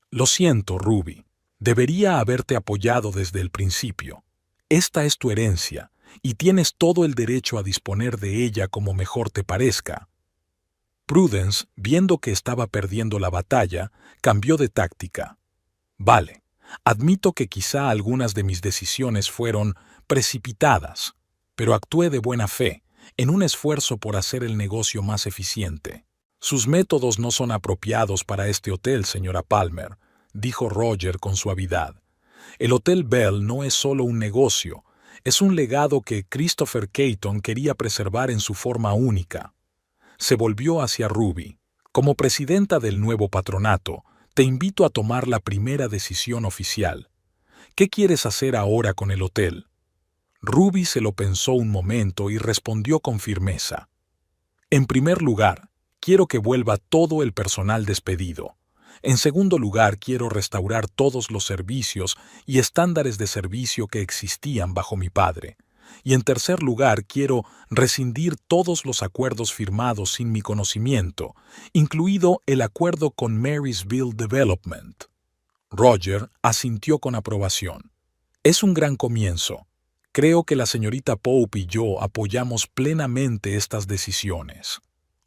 Lo siento, Ruby. Debería haberte apoyado desde el principio. Esta es tu herencia, y tienes todo el derecho a disponer de ella como mejor te parezca. Prudence, viendo que estaba perdiendo la batalla, cambió de táctica. Vale, admito que quizá algunas de mis decisiones fueron precipitadas, pero actué de buena fe, en un esfuerzo por hacer el negocio más eficiente. Sus métodos no son apropiados para este hotel, señora Palmer, dijo Roger con suavidad. El Hotel Bell no es solo un negocio, es un legado que Christopher Caton quería preservar en su forma única. Se volvió hacia Ruby. Como presidenta del nuevo patronato, te invito a tomar la primera decisión oficial. ¿Qué quieres hacer ahora con el hotel? Ruby se lo pensó un momento y respondió con firmeza. En primer lugar, quiero que vuelva todo el personal despedido. En segundo lugar, quiero restaurar todos los servicios y estándares de servicio que existían bajo mi padre. Y en tercer lugar, quiero rescindir todos los acuerdos firmados sin mi conocimiento, incluido el acuerdo con Marysville Development. Roger asintió con aprobación. Es un gran comienzo. Creo que la señorita Pope y yo apoyamos plenamente estas decisiones.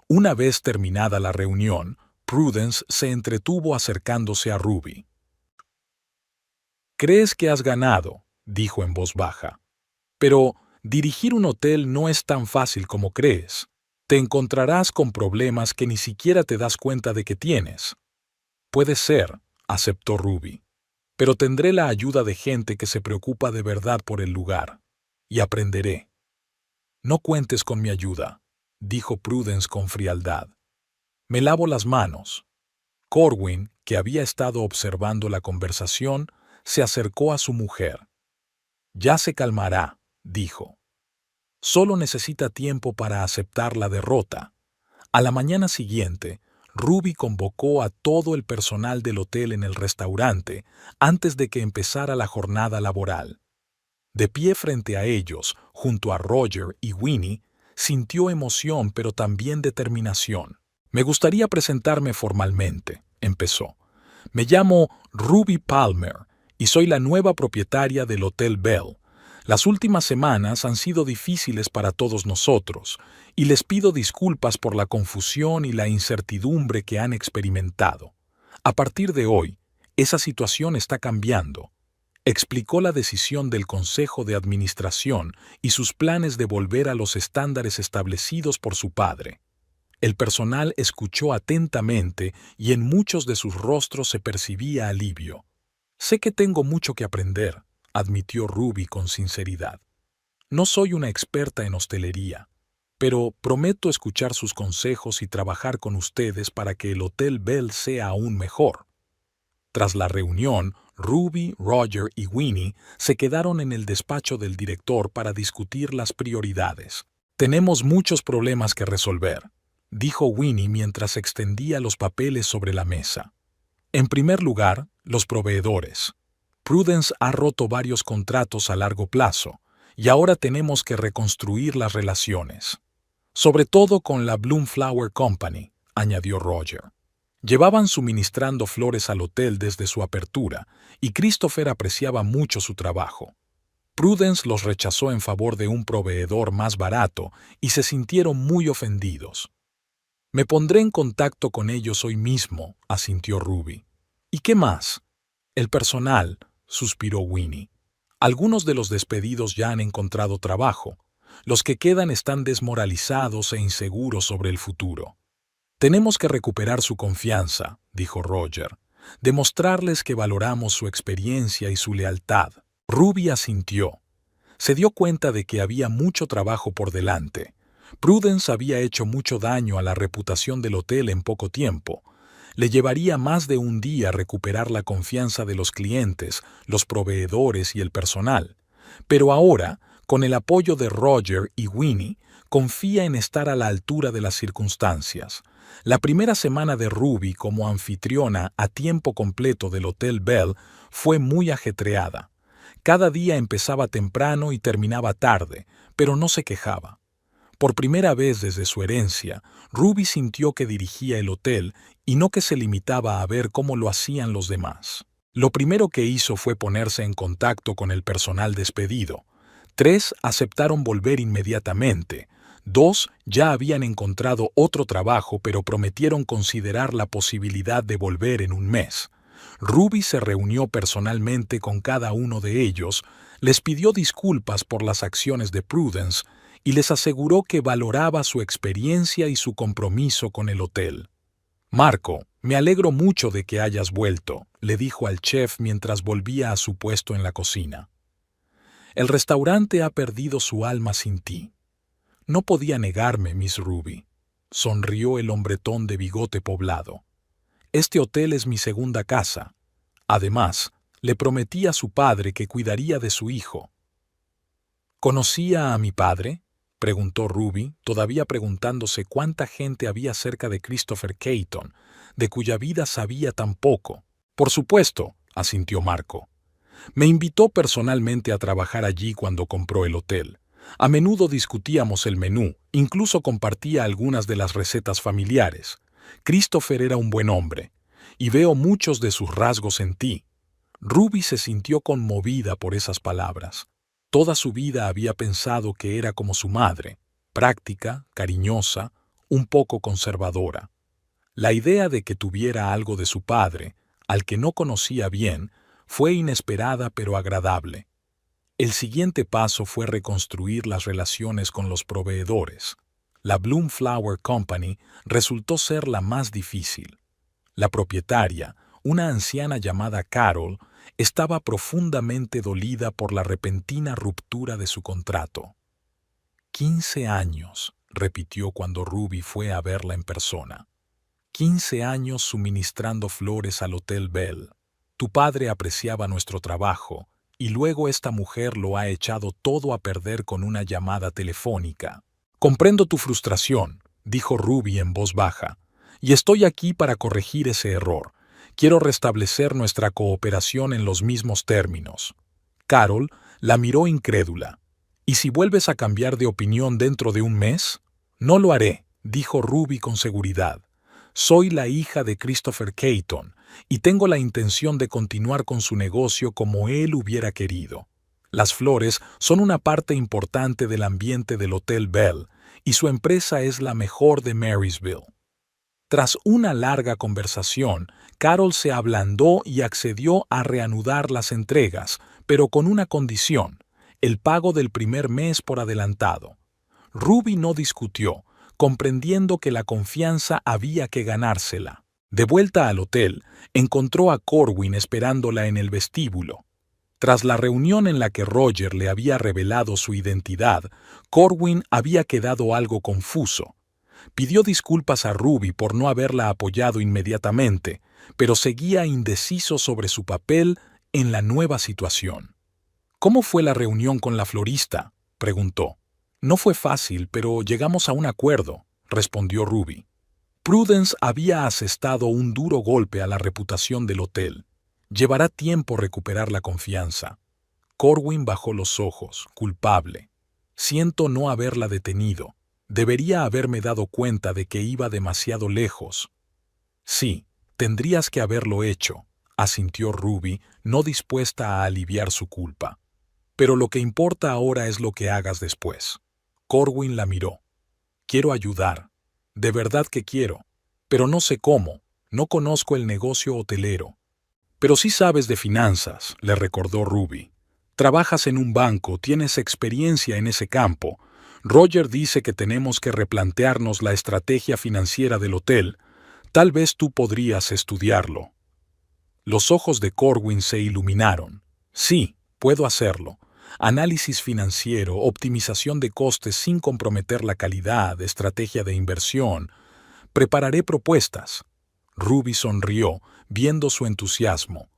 Una vez terminada la reunión, Prudence se entretuvo acercándose a Ruby. «¿Crees que has ganado?», dijo en voz baja. «Pero dirigir un hotel no es tan fácil como crees. Te encontrarás con problemas que ni siquiera te das cuenta de que tienes». «Puede ser», aceptó Ruby. «Pero tendré la ayuda de gente que se preocupa de verdad por el lugar. Y aprenderé». «No cuentes con mi ayuda», dijo Prudence con frialdad. «Me lavo las manos». Corwin, que había estado observando la conversación, se acercó a su mujer. «Ya se calmará», dijo. «Solo necesita tiempo para aceptar la derrota». A la mañana siguiente, Ruby convocó a todo el personal del hotel en el restaurante antes de que empezara la jornada laboral. De pie frente a ellos, junto a Roger y Winnie, sintió emoción pero también determinación. «Me gustaría presentarme formalmente», empezó. «Me llamo Ruby Palmer y soy la nueva propietaria del Hotel Bell. Las últimas semanas han sido difíciles para todos nosotros y les pido disculpas por la confusión y la incertidumbre que han experimentado. A partir de hoy, esa situación está cambiando». Explicó la decisión del Consejo de Administración y sus planes de volver a los estándares establecidos por su padre. El personal escuchó atentamente y en muchos de sus rostros se percibía alivio. «Sé que tengo mucho que aprender», admitió Ruby con sinceridad. «No soy una experta en hostelería, pero prometo escuchar sus consejos y trabajar con ustedes para que el Hotel Bell sea aún mejor». Tras la reunión, Ruby, Roger y Winnie se quedaron en el despacho del director para discutir las prioridades. «Tenemos muchos problemas que resolver», dijo Winnie mientras extendía los papeles sobre la mesa. «En primer lugar, los proveedores. Prudence ha roto varios contratos a largo plazo y ahora tenemos que reconstruir las relaciones. Sobre todo con la Bloom Flower Company», añadió Roger. Llevaban suministrando flores al hotel desde su apertura y Christopher apreciaba mucho su trabajo. Prudence los rechazó en favor de un proveedor más barato y se sintieron muy ofendidos. «Me pondré en contacto con ellos hoy mismo», asintió Ruby. «¿Y qué más?» «El personal», suspiró Winnie. «Algunos de los despedidos ya han encontrado trabajo. Los que quedan están desmoralizados e inseguros sobre el futuro». «Tenemos que recuperar su confianza», dijo Roger. «Demostrarles que valoramos su experiencia y su lealtad». Ruby asintió. Se dio cuenta de que había mucho trabajo por delante. Prudence había hecho mucho daño a la reputación del hotel en poco tiempo. Le llevaría más de un día recuperar la confianza de los clientes, los proveedores y el personal. Pero ahora, con el apoyo de Roger y Winnie, confía en estar a la altura de las circunstancias. La primera semana de Ruby como anfitriona a tiempo completo del Hotel Bell fue muy ajetreada. Cada día empezaba temprano y terminaba tarde, pero no se quejaba. Por primera vez desde su herencia, Ruby sintió que dirigía el hotel y no que se limitaba a ver cómo lo hacían los demás. Lo primero que hizo fue ponerse en contacto con el personal despedido. 3 aceptaron volver inmediatamente. 2 ya habían encontrado otro trabajo, pero prometieron considerar la posibilidad de volver en un mes. Ruby se reunió personalmente con cada uno de ellos, les pidió disculpas por las acciones de Prudence y les aseguró que valoraba su experiencia y su compromiso con el hotel. «Marco, me alegro mucho de que hayas vuelto», le dijo al chef mientras volvía a su puesto en la cocina. «El restaurante ha perdido su alma sin ti». «No podía negarme, Miss Ruby», sonrió el hombretón de bigote poblado. «Este hotel es mi segunda casa. Además, le prometí a su padre que cuidaría de su hijo». «¿Conocía a mi padre?», preguntó Ruby, todavía preguntándose cuánta gente había cerca de Christopher Caton, de cuya vida sabía tan poco. «Por supuesto», asintió Marco. «Me invitó personalmente a trabajar allí cuando compró el hotel. A menudo discutíamos el menú, incluso compartía algunas de las recetas familiares. Christopher era un buen hombre, y veo muchos de sus rasgos en ti». Ruby se sintió conmovida por esas palabras. Toda su vida había pensado que era como su madre, práctica, cariñosa, un poco conservadora. La idea de que tuviera algo de su padre, al que no conocía bien, fue inesperada pero agradable. El siguiente paso fue reconstruir las relaciones con los proveedores. La Bloom Flower Company resultó ser la más difícil. La propietaria, una anciana llamada Carol, estaba profundamente dolida por la repentina ruptura de su contrato. 15 años, repitió cuando Ruby fue a verla en persona. 15 años suministrando flores al Hotel Bell. Tu padre apreciaba nuestro trabajo, y luego esta mujer lo ha echado todo a perder con una llamada telefónica. «Comprendo tu frustración», dijo Ruby en voz baja, «y estoy aquí para corregir ese error. Quiero restablecer nuestra cooperación en los mismos términos». Carol la miró incrédula. «¿Y si vuelves a cambiar de opinión dentro de un mes?» «No lo haré», dijo Ruby con seguridad. «Soy la hija de Christopher Caton, y tengo la intención de continuar con su negocio como él hubiera querido. Las flores son una parte importante del ambiente del Hotel Bell, y su empresa es la mejor de Marysville». Tras una larga conversación, Carol se ablandó y accedió a reanudar las entregas, pero con una condición: el pago del primer mes por adelantado. Ruby no discutió, comprendiendo que la confianza había que ganársela. De vuelta al hotel, encontró a Corwin esperándola en el vestíbulo. Tras la reunión en la que Roger le había revelado su identidad, Corwin había quedado algo confuso. Pidió disculpas a Ruby por no haberla apoyado inmediatamente, pero seguía indeciso sobre su papel en la nueva situación. «¿Cómo fue la reunión con la florista?», preguntó. «No fue fácil, pero llegamos a un acuerdo», respondió Ruby. Prudence había asestado un duro golpe a la reputación del hotel. Llevará tiempo recuperar la confianza. Corwin bajó los ojos, culpable. «Siento no haberla detenido. Debería haberme dado cuenta de que iba demasiado lejos». «Sí, tendrías que haberlo hecho», asintió Ruby, no dispuesta a aliviar su culpa. «Pero lo que importa ahora es lo que hagas después». Corwin la miró. «Quiero ayudar. De verdad que quiero. Pero no sé cómo. No conozco el negocio hotelero». «Pero sí sabes de finanzas», le recordó Ruby. «Trabajas en un banco, tienes experiencia en ese campo. Roger dice que tenemos que replantearnos la estrategia financiera del hotel. Tal vez tú podrías estudiarlo». Los ojos de Corwin se iluminaron. «Sí, puedo hacerlo. Análisis financiero, optimización de costes sin comprometer la calidad, estrategia de inversión. Prepararé propuestas». Ruby sonrió, viendo su entusiasmo.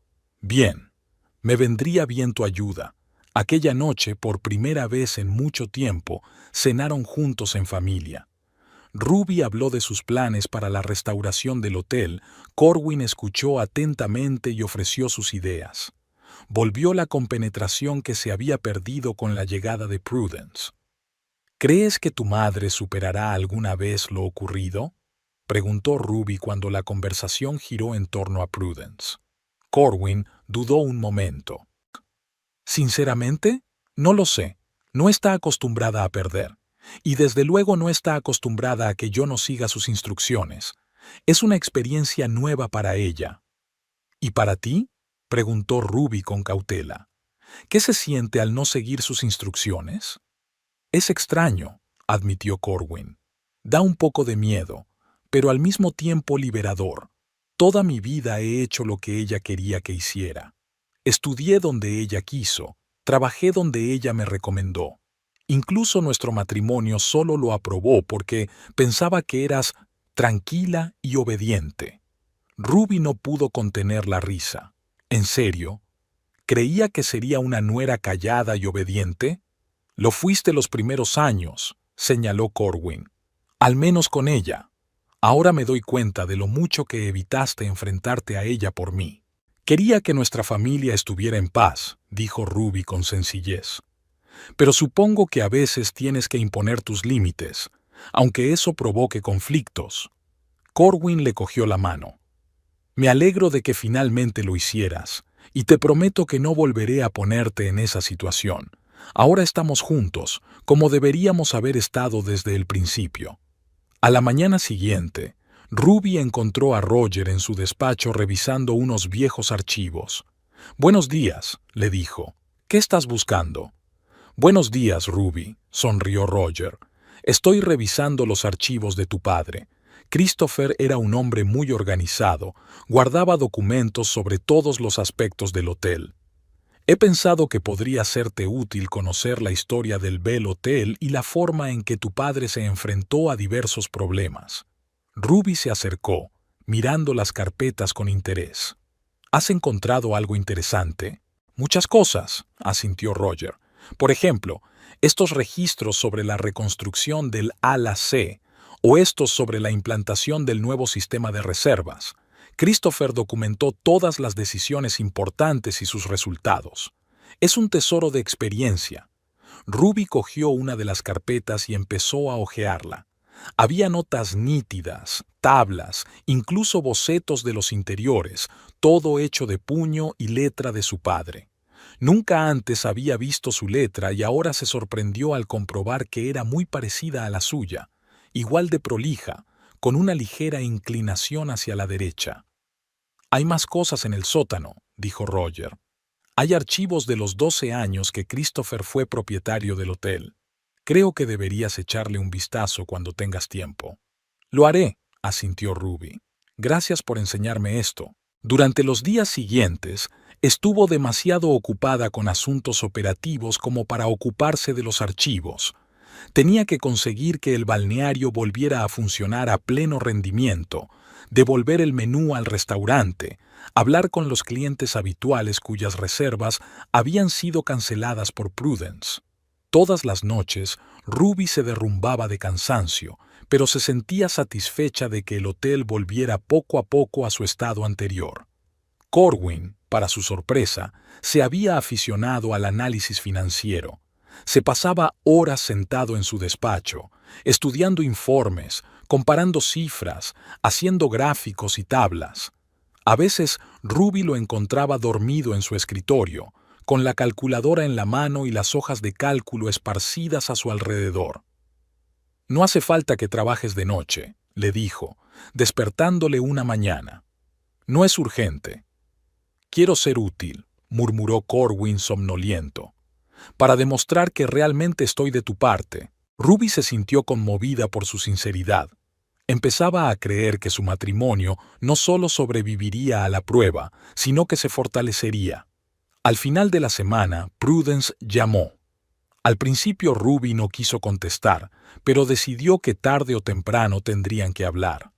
«Bien, me vendría bien tu ayuda». Aquella noche, por primera vez en mucho tiempo, cenaron juntos en familia. Ruby habló de sus planes para la restauración del hotel. Corwin escuchó atentamente y ofreció sus ideas. Volvió la compenetración que se había perdido con la llegada de Prudence. «¿Crees que tu madre superará alguna vez lo ocurrido?», preguntó Ruby cuando la conversación giró en torno a Prudence. Corwin dudó un momento. «Sinceramente, no lo sé. No está acostumbrada a perder. Y desde luego no está acostumbrada a que yo no siga sus instrucciones. Es una experiencia nueva para ella». «¿Y para ti?», preguntó Ruby con cautela. «¿Qué se siente al no seguir sus instrucciones?». Es extraño, admitió Corwin. Da un poco de miedo, pero al mismo tiempo liberador. Toda mi vida he hecho lo que ella quería que hiciera. Estudié donde ella quiso, trabajé donde ella me recomendó. Incluso nuestro matrimonio solo lo aprobó porque pensaba que eras tranquila y obediente. Ruby no pudo contener la risa. ¿En serio? ¿Creía que sería una nuera callada y obediente? Lo fuiste los primeros años, señaló Corwin. Al menos con ella. Ahora me doy cuenta de lo mucho que evitaste enfrentarte a ella por mí. Quería que nuestra familia estuviera en paz, dijo Ruby con sencillez. Pero supongo que a veces tienes que imponer tus límites, aunque eso provoque conflictos. Corwin le cogió la mano. Me alegro de que finalmente lo hicieras, y te prometo que no volveré a ponerte en esa situación. Ahora estamos juntos, como deberíamos haber estado desde el principio. A la mañana siguiente, Ruby encontró a Roger en su despacho revisando unos viejos archivos. «Buenos días», le dijo. «¿Qué estás buscando?» «Buenos días, Ruby», sonrió Roger. «Estoy revisando los archivos de tu padre. Christopher era un hombre muy organizado, guardaba documentos sobre todos los aspectos del hotel. He pensado que podría serte útil conocer la historia del Bell Hotel y la forma en que tu padre se enfrentó a diversos problemas». Ruby se acercó, mirando las carpetas con interés. «¿Has encontrado algo interesante?» «Muchas cosas», asintió Roger. «Por ejemplo, estos registros sobre la reconstrucción del ala C o estos sobre la implantación del nuevo sistema de reservas. Christopher documentó todas las decisiones importantes y sus resultados. Es un tesoro de experiencia». Ruby cogió una de las carpetas y empezó a hojearla. Había notas nítidas, tablas, incluso bocetos de los interiores, todo hecho de puño y letra de su padre. Nunca antes había visto su letra y ahora se sorprendió al comprobar que era muy parecida a la suya, igual de prolija, con una ligera inclinación hacia la derecha. «Hay más cosas en el sótano», dijo Roger. «Hay archivos de los 12 años que Christopher fue propietario del hotel. Creo que deberías echarle un vistazo cuando tengas tiempo». «Lo haré», asintió Ruby. «Gracias por enseñarme esto». Durante los días siguientes, estuvo demasiado ocupada con asuntos operativos como para ocuparse de los archivos. Tenía que conseguir que el balneario volviera a funcionar a pleno rendimiento, devolver el menú al restaurante, hablar con los clientes habituales cuyas reservas habían sido canceladas por Prudence. Todas las noches, Ruby se derrumbaba de cansancio, pero se sentía satisfecha de que el hotel volviera poco a poco a su estado anterior. Corwin, para su sorpresa, se había aficionado al análisis financiero. Se pasaba horas sentado en su despacho, estudiando informes, comparando cifras, haciendo gráficos y tablas. A veces Ruby lo encontraba dormido en su escritorio, con la calculadora en la mano y las hojas de cálculo esparcidas a su alrededor. «No hace falta que trabajes de noche», le dijo, despertándole una mañana. «No es urgente». «Quiero ser útil», murmuró Corwin somnoliento. «Para demostrar que realmente estoy de tu parte». Ruby se sintió conmovida por su sinceridad. Empezaba a creer que su matrimonio no solo sobreviviría a la prueba, sino que se fortalecería. Al final de la semana, Prudence llamó. Al principio Ruby no quiso contestar, pero decidió que tarde o temprano tendrían que hablar.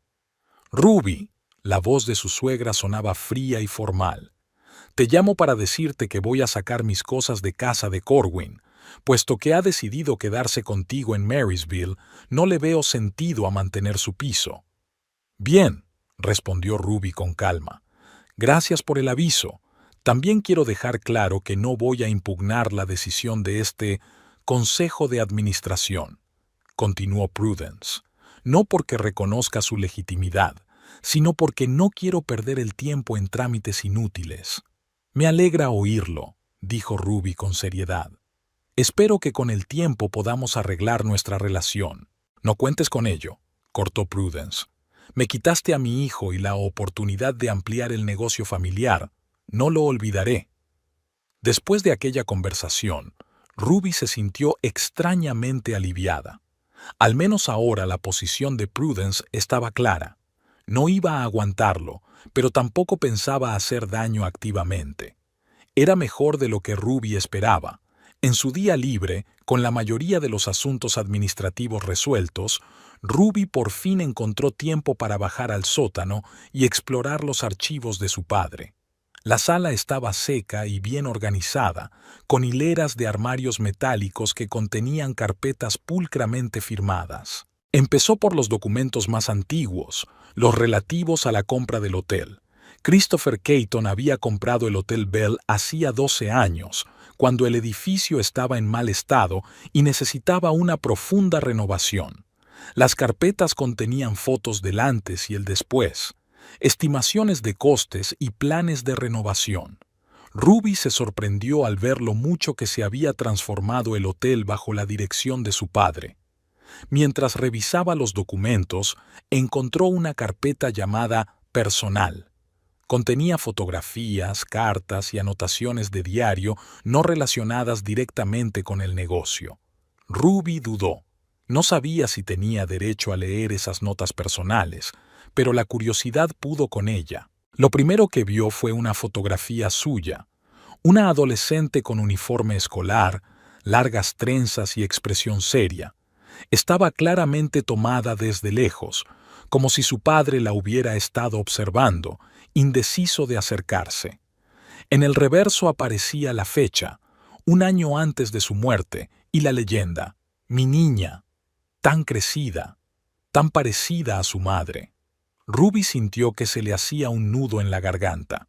«Ruby», la voz de su suegra sonaba fría y formal. «Te llamo para decirte que voy a sacar mis cosas de casa de Corwin. Puesto que ha decidido quedarse contigo en Marysville, no le veo sentido a mantener su piso». «Bien», respondió Ruby con calma. «Gracias por el aviso. También quiero dejar claro que no voy a impugnar la decisión de este Consejo de Administración», continuó Prudence. «No porque reconozca su legitimidad, sino porque no quiero perder el tiempo en trámites inútiles». «Me alegra oírlo», dijo Ruby con seriedad. «Espero que con el tiempo podamos arreglar nuestra relación». «No cuentes con ello», cortó Prudence. «Me quitaste a mi hijo y la oportunidad de ampliar el negocio familiar. No lo olvidaré». Después de aquella conversación, Ruby se sintió extrañamente aliviada. Al menos ahora la posición de Prudence estaba clara. No iba a aguantarlo, pero tampoco pensaba hacer daño activamente. Era mejor de lo que Ruby esperaba. En su día libre, con la mayoría de los asuntos administrativos resueltos, Ruby por fin encontró tiempo para bajar al sótano y explorar los archivos de su padre. La sala estaba seca y bien organizada, con hileras de armarios metálicos que contenían carpetas pulcramente firmadas. Empezó por los documentos más antiguos, los relativos a la compra del hotel. Christopher Caton había comprado el Hotel Bell hacía 12 años, cuando el edificio estaba en mal estado y necesitaba una profunda renovación. Las carpetas contenían fotos del antes y el después, estimaciones de costes y planes de renovación. Ruby se sorprendió al ver lo mucho que se había transformado el hotel bajo la dirección de su padre. Mientras revisaba los documentos, encontró una carpeta llamada Personal. Contenía fotografías, cartas y anotaciones de diario no relacionadas directamente con el negocio. Ruby dudó. No sabía si tenía derecho a leer esas notas personales, pero la curiosidad pudo con ella. Lo primero que vio fue una fotografía suya, una adolescente con uniforme escolar, largas trenzas y expresión seria. Estaba claramente tomada desde lejos, como si su padre la hubiera estado observando, indeciso de acercarse. En el reverso aparecía la fecha, 1 año antes de su muerte, y la leyenda: «Mi niña, tan crecida, tan parecida a su madre». Ruby sintió que se le hacía un nudo en la garganta.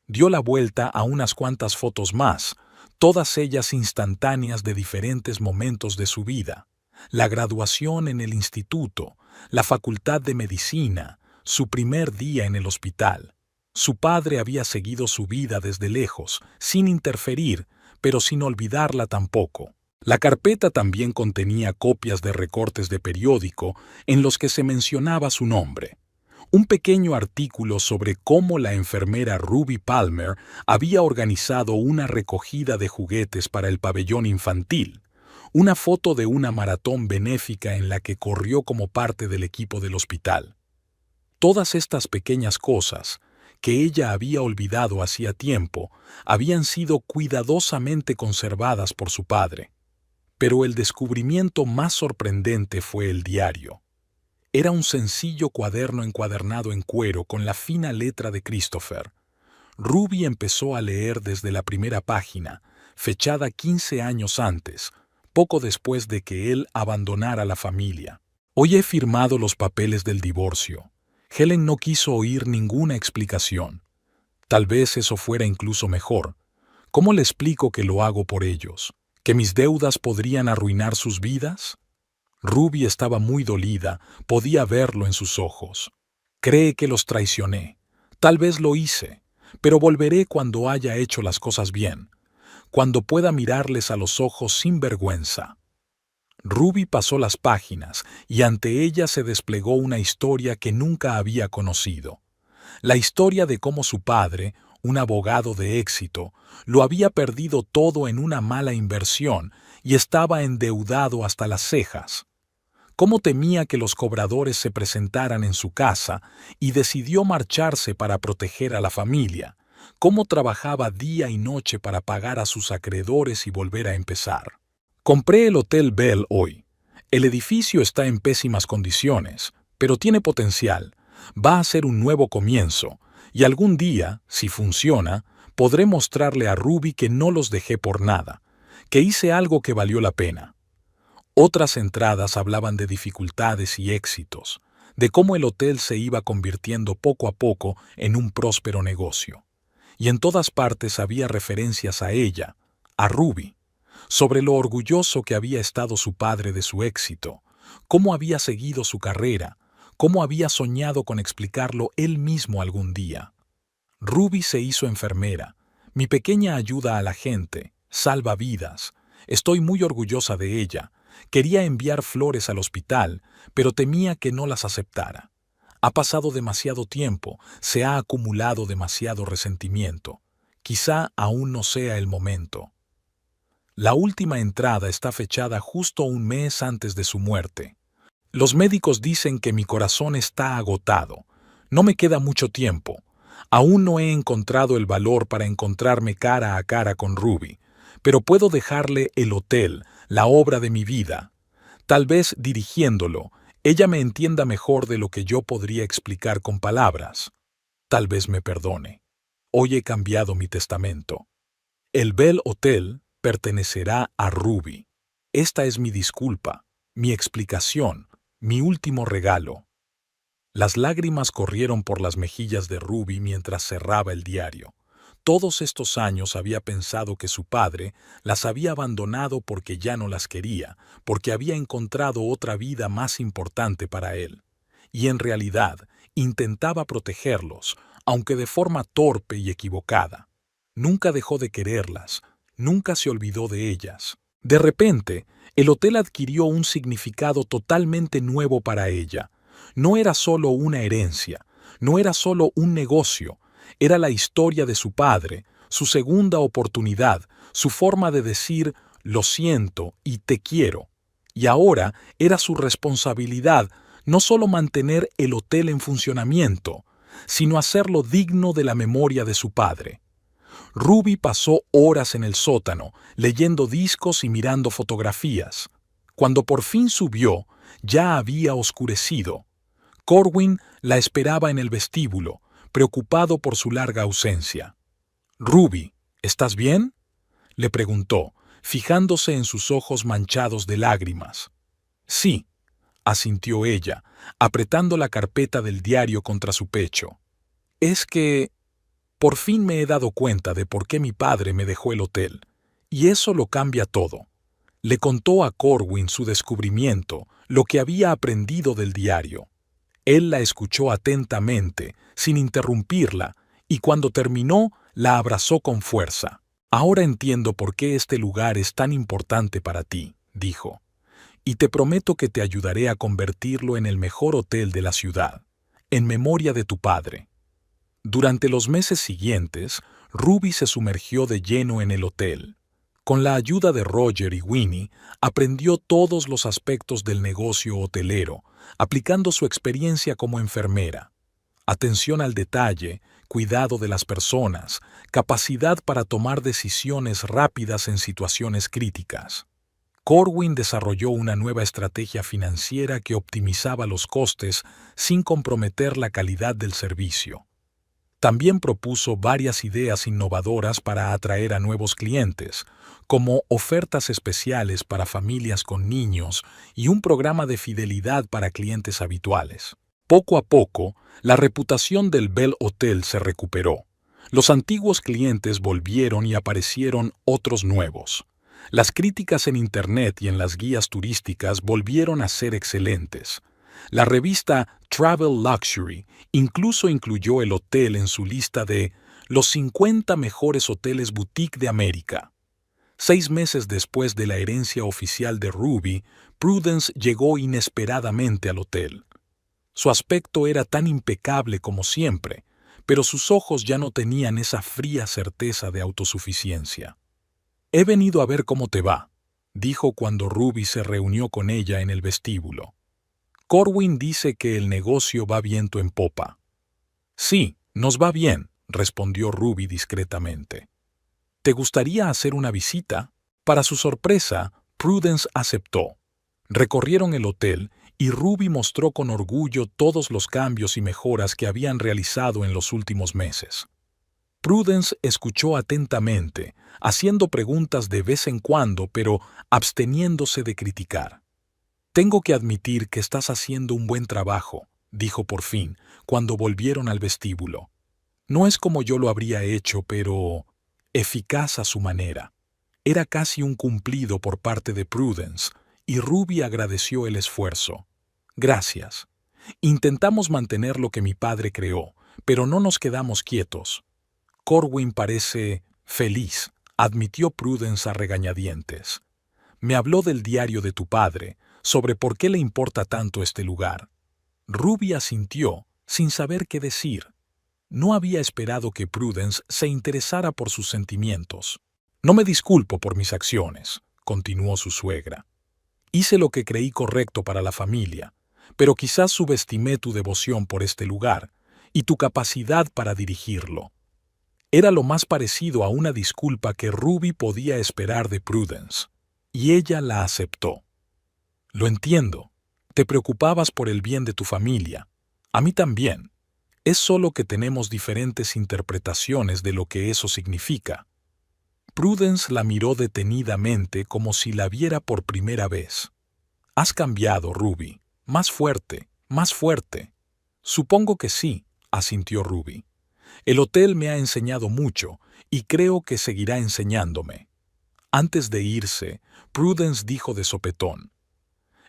Dio la vuelta a unas cuantas fotos más, todas ellas instantáneas de diferentes momentos de su vida. La graduación en el instituto, la facultad de medicina, su primer día en el hospital. Su padre había seguido su vida desde lejos, sin interferir, pero sin olvidarla tampoco. La carpeta también contenía copias de recortes de periódico en los que se mencionaba su nombre. Un pequeño artículo sobre cómo la enfermera Ruby Palmer había organizado una recogida de juguetes para el pabellón infantil. Una foto de una maratón benéfica en la que corrió como parte del equipo del hospital. Todas estas pequeñas cosas, que ella había olvidado hacía tiempo, habían sido cuidadosamente conservadas por su padre. Pero el descubrimiento más sorprendente fue el diario. Era un sencillo cuaderno encuadernado en cuero con la fina letra de Christopher. Ruby empezó a leer desde la primera página, fechada 15 años antes, poco después de que él abandonara la familia. «Hoy he firmado los papeles del divorcio. Helen no quiso oír ninguna explicación. Tal vez eso fuera incluso mejor. ¿Cómo le explico que lo hago por ellos? ¿Que mis deudas podrían arruinar sus vidas?» Ruby estaba muy dolida, podía verlo en sus ojos. «Cree que los traicioné. Tal vez lo hice, pero volveré cuando haya hecho las cosas bien, cuando pueda mirarles a los ojos sin vergüenza». Ruby pasó las páginas y ante ella se desplegó una historia que nunca había conocido. La historia de cómo su padre, un abogado de éxito, lo había perdido todo en una mala inversión y estaba endeudado hasta las cejas. Cómo temía que los cobradores se presentaran en su casa y decidió marcharse para proteger a la familia. Cómo trabajaba día y noche para pagar a sus acreedores y volver a empezar. «Compré el Hotel Bell hoy. El edificio está en pésimas condiciones, pero tiene potencial. Va a ser un nuevo comienzo, y algún día, si funciona, podré mostrarle a Ruby que no los dejé por nada, que hice algo que valió la pena». Otras entradas hablaban de dificultades y éxitos, de cómo el hotel se iba convirtiendo poco a poco en un próspero negocio. Y en todas partes había referencias a ella, a Ruby, sobre lo orgulloso que había estado su padre de su éxito, cómo había seguido su carrera, cómo había soñado con explicarlo él mismo algún día. Ruby se hizo enfermera. «Mi pequeña ayuda a la gente, salva vidas. Estoy muy orgullosa de ella. Quería enviar flores al hospital, pero temía que no las aceptara. Ha pasado demasiado tiempo, se ha acumulado demasiado resentimiento. Quizá aún no sea el momento». La última entrada está fechada justo un mes antes de su muerte. Los médicos dicen que mi corazón está agotado. No me queda mucho tiempo. Aún no he encontrado el valor para encontrarme cara a cara con Ruby, pero puedo dejarle el hotel, la obra de mi vida. Tal vez dirigiéndolo, ella me entienda mejor de lo que yo podría explicar con palabras. Tal vez me perdone. Hoy he cambiado mi testamento. El Bell Hotel pertenecerá a Ruby. Esta es mi disculpa, mi explicación, mi último regalo. Las lágrimas corrieron por las mejillas de Ruby mientras cerraba el diario. Todos estos años había pensado que su padre las había abandonado porque ya no las quería, porque había encontrado otra vida más importante para él. Y en realidad intentaba protegerlos, aunque de forma torpe y equivocada. Nunca dejó de quererlas, nunca se olvidó de ellas. De repente, el hotel adquirió un significado totalmente nuevo para ella. No era solo una herencia, no era solo un negocio, era la historia de su padre, su segunda oportunidad, su forma de decir lo siento y te quiero. Y ahora era su responsabilidad no solo mantener el hotel en funcionamiento, sino hacerlo digno de la memoria de su padre. Ruby pasó horas en el sótano, leyendo discos y mirando fotografías. Cuando por fin subió, ya había oscurecido. Corwin la esperaba en el vestíbulo, preocupado por su larga ausencia. «Ruby, ¿estás bien?», le preguntó, fijándose en sus ojos manchados de lágrimas. «Sí», asintió ella, apretando la carpeta del diario contra su pecho. «Es que por fin me he dado cuenta de por qué mi padre me dejó el hotel, y eso lo cambia todo». Le contó a Corwin su descubrimiento, lo que había aprendido del diario. Él la escuchó atentamente, sin interrumpirla, y cuando terminó, la abrazó con fuerza. «Ahora entiendo por qué este lugar es tan importante para ti», dijo, «y te prometo que te ayudaré a convertirlo en el mejor hotel de la ciudad, en memoria de tu padre». Durante los meses siguientes, Ruby se sumergió de lleno en el hotel. Con la ayuda de Roger y Winnie, aprendió todos los aspectos del negocio hotelero, aplicando su experiencia como enfermera. Atención al detalle, cuidado de las personas, capacidad para tomar decisiones rápidas en situaciones críticas. Corwin desarrolló una nueva estrategia financiera que optimizaba los costes sin comprometer la calidad del servicio. También propuso varias ideas innovadoras para atraer a nuevos clientes, como ofertas especiales para familias con niños y un programa de fidelidad para clientes habituales. Poco a poco, la reputación del Bell Hotel se recuperó. Los antiguos clientes volvieron y aparecieron otros nuevos. Las críticas en Internet y en las guías turísticas volvieron a ser excelentes. La revista Travel Luxury incluso incluyó el hotel en su lista de los 50 mejores hoteles boutique de América. 6 meses después de la herencia oficial de Ruby, Prudence llegó inesperadamente al hotel. Su aspecto era tan impecable como siempre, pero sus ojos ya no tenían esa fría certeza de autosuficiencia. «He venido a ver cómo te va», dijo cuando Ruby se reunió con ella en el vestíbulo. «Corwin dice que el negocio va viento en popa». «Sí, nos va bien», respondió Ruby discretamente. «¿Te gustaría hacer una visita?». Para su sorpresa, Prudence aceptó. Recorrieron el hotel y Ruby mostró con orgullo todos los cambios y mejoras que habían realizado en los últimos meses. Prudence escuchó atentamente, haciendo preguntas de vez en cuando, pero absteniéndose de criticar. «Tengo que admitir que estás haciendo un buen trabajo», dijo por fin, cuando volvieron al vestíbulo. «No es como yo lo habría hecho, pero eficaz a su manera». Era casi un cumplido por parte de Prudence, y Ruby agradeció el esfuerzo. «Gracias. Intentamos mantener lo que mi padre creó, pero no nos quedamos quietos». «Corwin parece feliz», admitió Prudence a regañadientes. «Me habló del diario de tu padre, sobre por qué le importa tanto este lugar». Ruby asintió, sin saber qué decir. No había esperado que Prudence se interesara por sus sentimientos. No me disculpo por mis acciones, continuó su suegra. Hice lo que creí correcto para la familia, pero quizás subestimé tu devoción por este lugar y tu capacidad para dirigirlo. Era lo más parecido a una disculpa que Ruby podía esperar de Prudence, y ella la aceptó. Lo entiendo. Te preocupabas por el bien de tu familia. A mí también. Es solo que tenemos diferentes interpretaciones de lo que eso significa. Prudence la miró detenidamente como si la viera por primera vez. Has cambiado, Ruby. Más fuerte, más fuerte. Supongo que sí, asintió Ruby. El hotel me ha enseñado mucho y creo que seguirá enseñándome. Antes de irse, Prudence dijo de sopetón: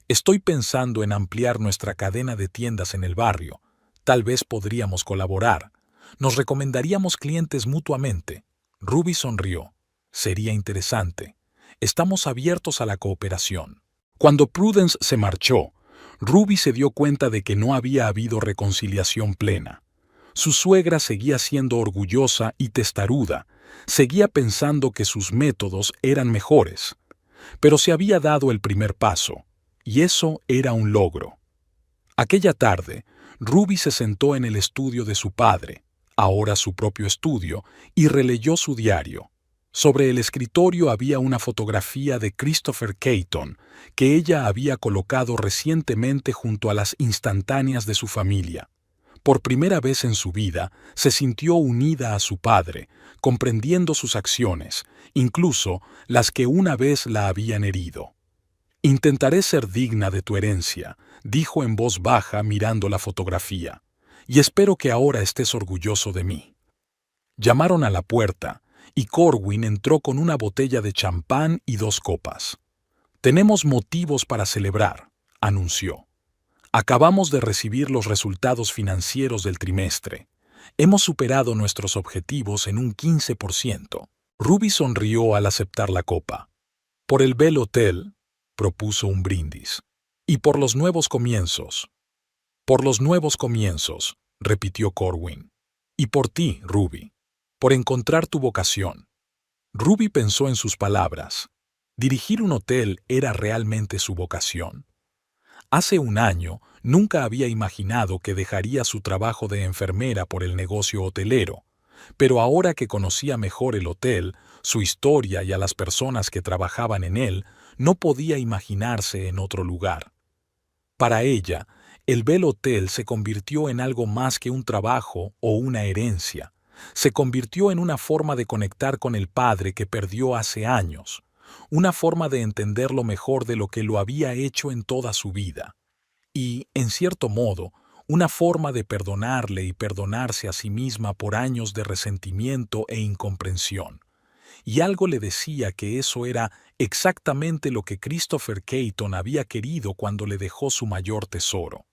Estoy pensando en ampliar nuestra cadena de tiendas en el barrio. Tal vez podríamos colaborar. Nos recomendaríamos clientes mutuamente. Ruby sonrió. Sería interesante. Estamos abiertos a la cooperación. Cuando Prudence se marchó, Ruby se dio cuenta de que no había habido reconciliación plena. Su suegra seguía siendo orgullosa y testaruda, seguía pensando que sus métodos eran mejores. Pero se había dado el primer paso, y eso era un logro. Aquella tarde, Ruby se sentó en el estudio de su padre, ahora su propio estudio, y releyó su diario. Sobre el escritorio había una fotografía de Christopher Caton que ella había colocado recientemente junto a las instantáneas de su familia. Por primera vez en su vida, se sintió unida a su padre, comprendiendo sus acciones, incluso las que una vez la habían herido. «Intentaré ser digna de tu herencia», dijo en voz baja mirando la fotografía, «y espero que ahora estés orgulloso de mí». Llamaron a la puerta, y Corwin entró con una botella de champán y 2 copas. «Tenemos motivos para celebrar», anunció. «Acabamos de recibir los resultados financieros del trimestre. Hemos superado nuestros objetivos en un 15%. Ruby sonrió al aceptar la copa. «Por el Bell Hotel», propuso un brindis. «Y por los nuevos comienzos». «Por los nuevos comienzos», repitió Corwin. «Y por ti, Ruby. Por encontrar tu vocación». Ruby pensó en sus palabras. ¿Dirigir un hotel era realmente su vocación? Hace un año nunca había imaginado que dejaría su trabajo de enfermera por el negocio hotelero, pero ahora que conocía mejor el hotel, su historia y a las personas que trabajaban en él, no podía imaginarse en otro lugar. Para ella, el Bell Hotel se convirtió en algo más que un trabajo o una herencia. Se convirtió en una forma de conectar con el padre que perdió hace años, una forma de entender lo mejor de lo que lo había hecho en toda su vida. Y, en cierto modo, una forma de perdonarle y perdonarse a sí misma por años de resentimiento e incomprensión. Y algo le decía que eso era exactamente lo que Christopher Caton había querido cuando le dejó su mayor tesoro.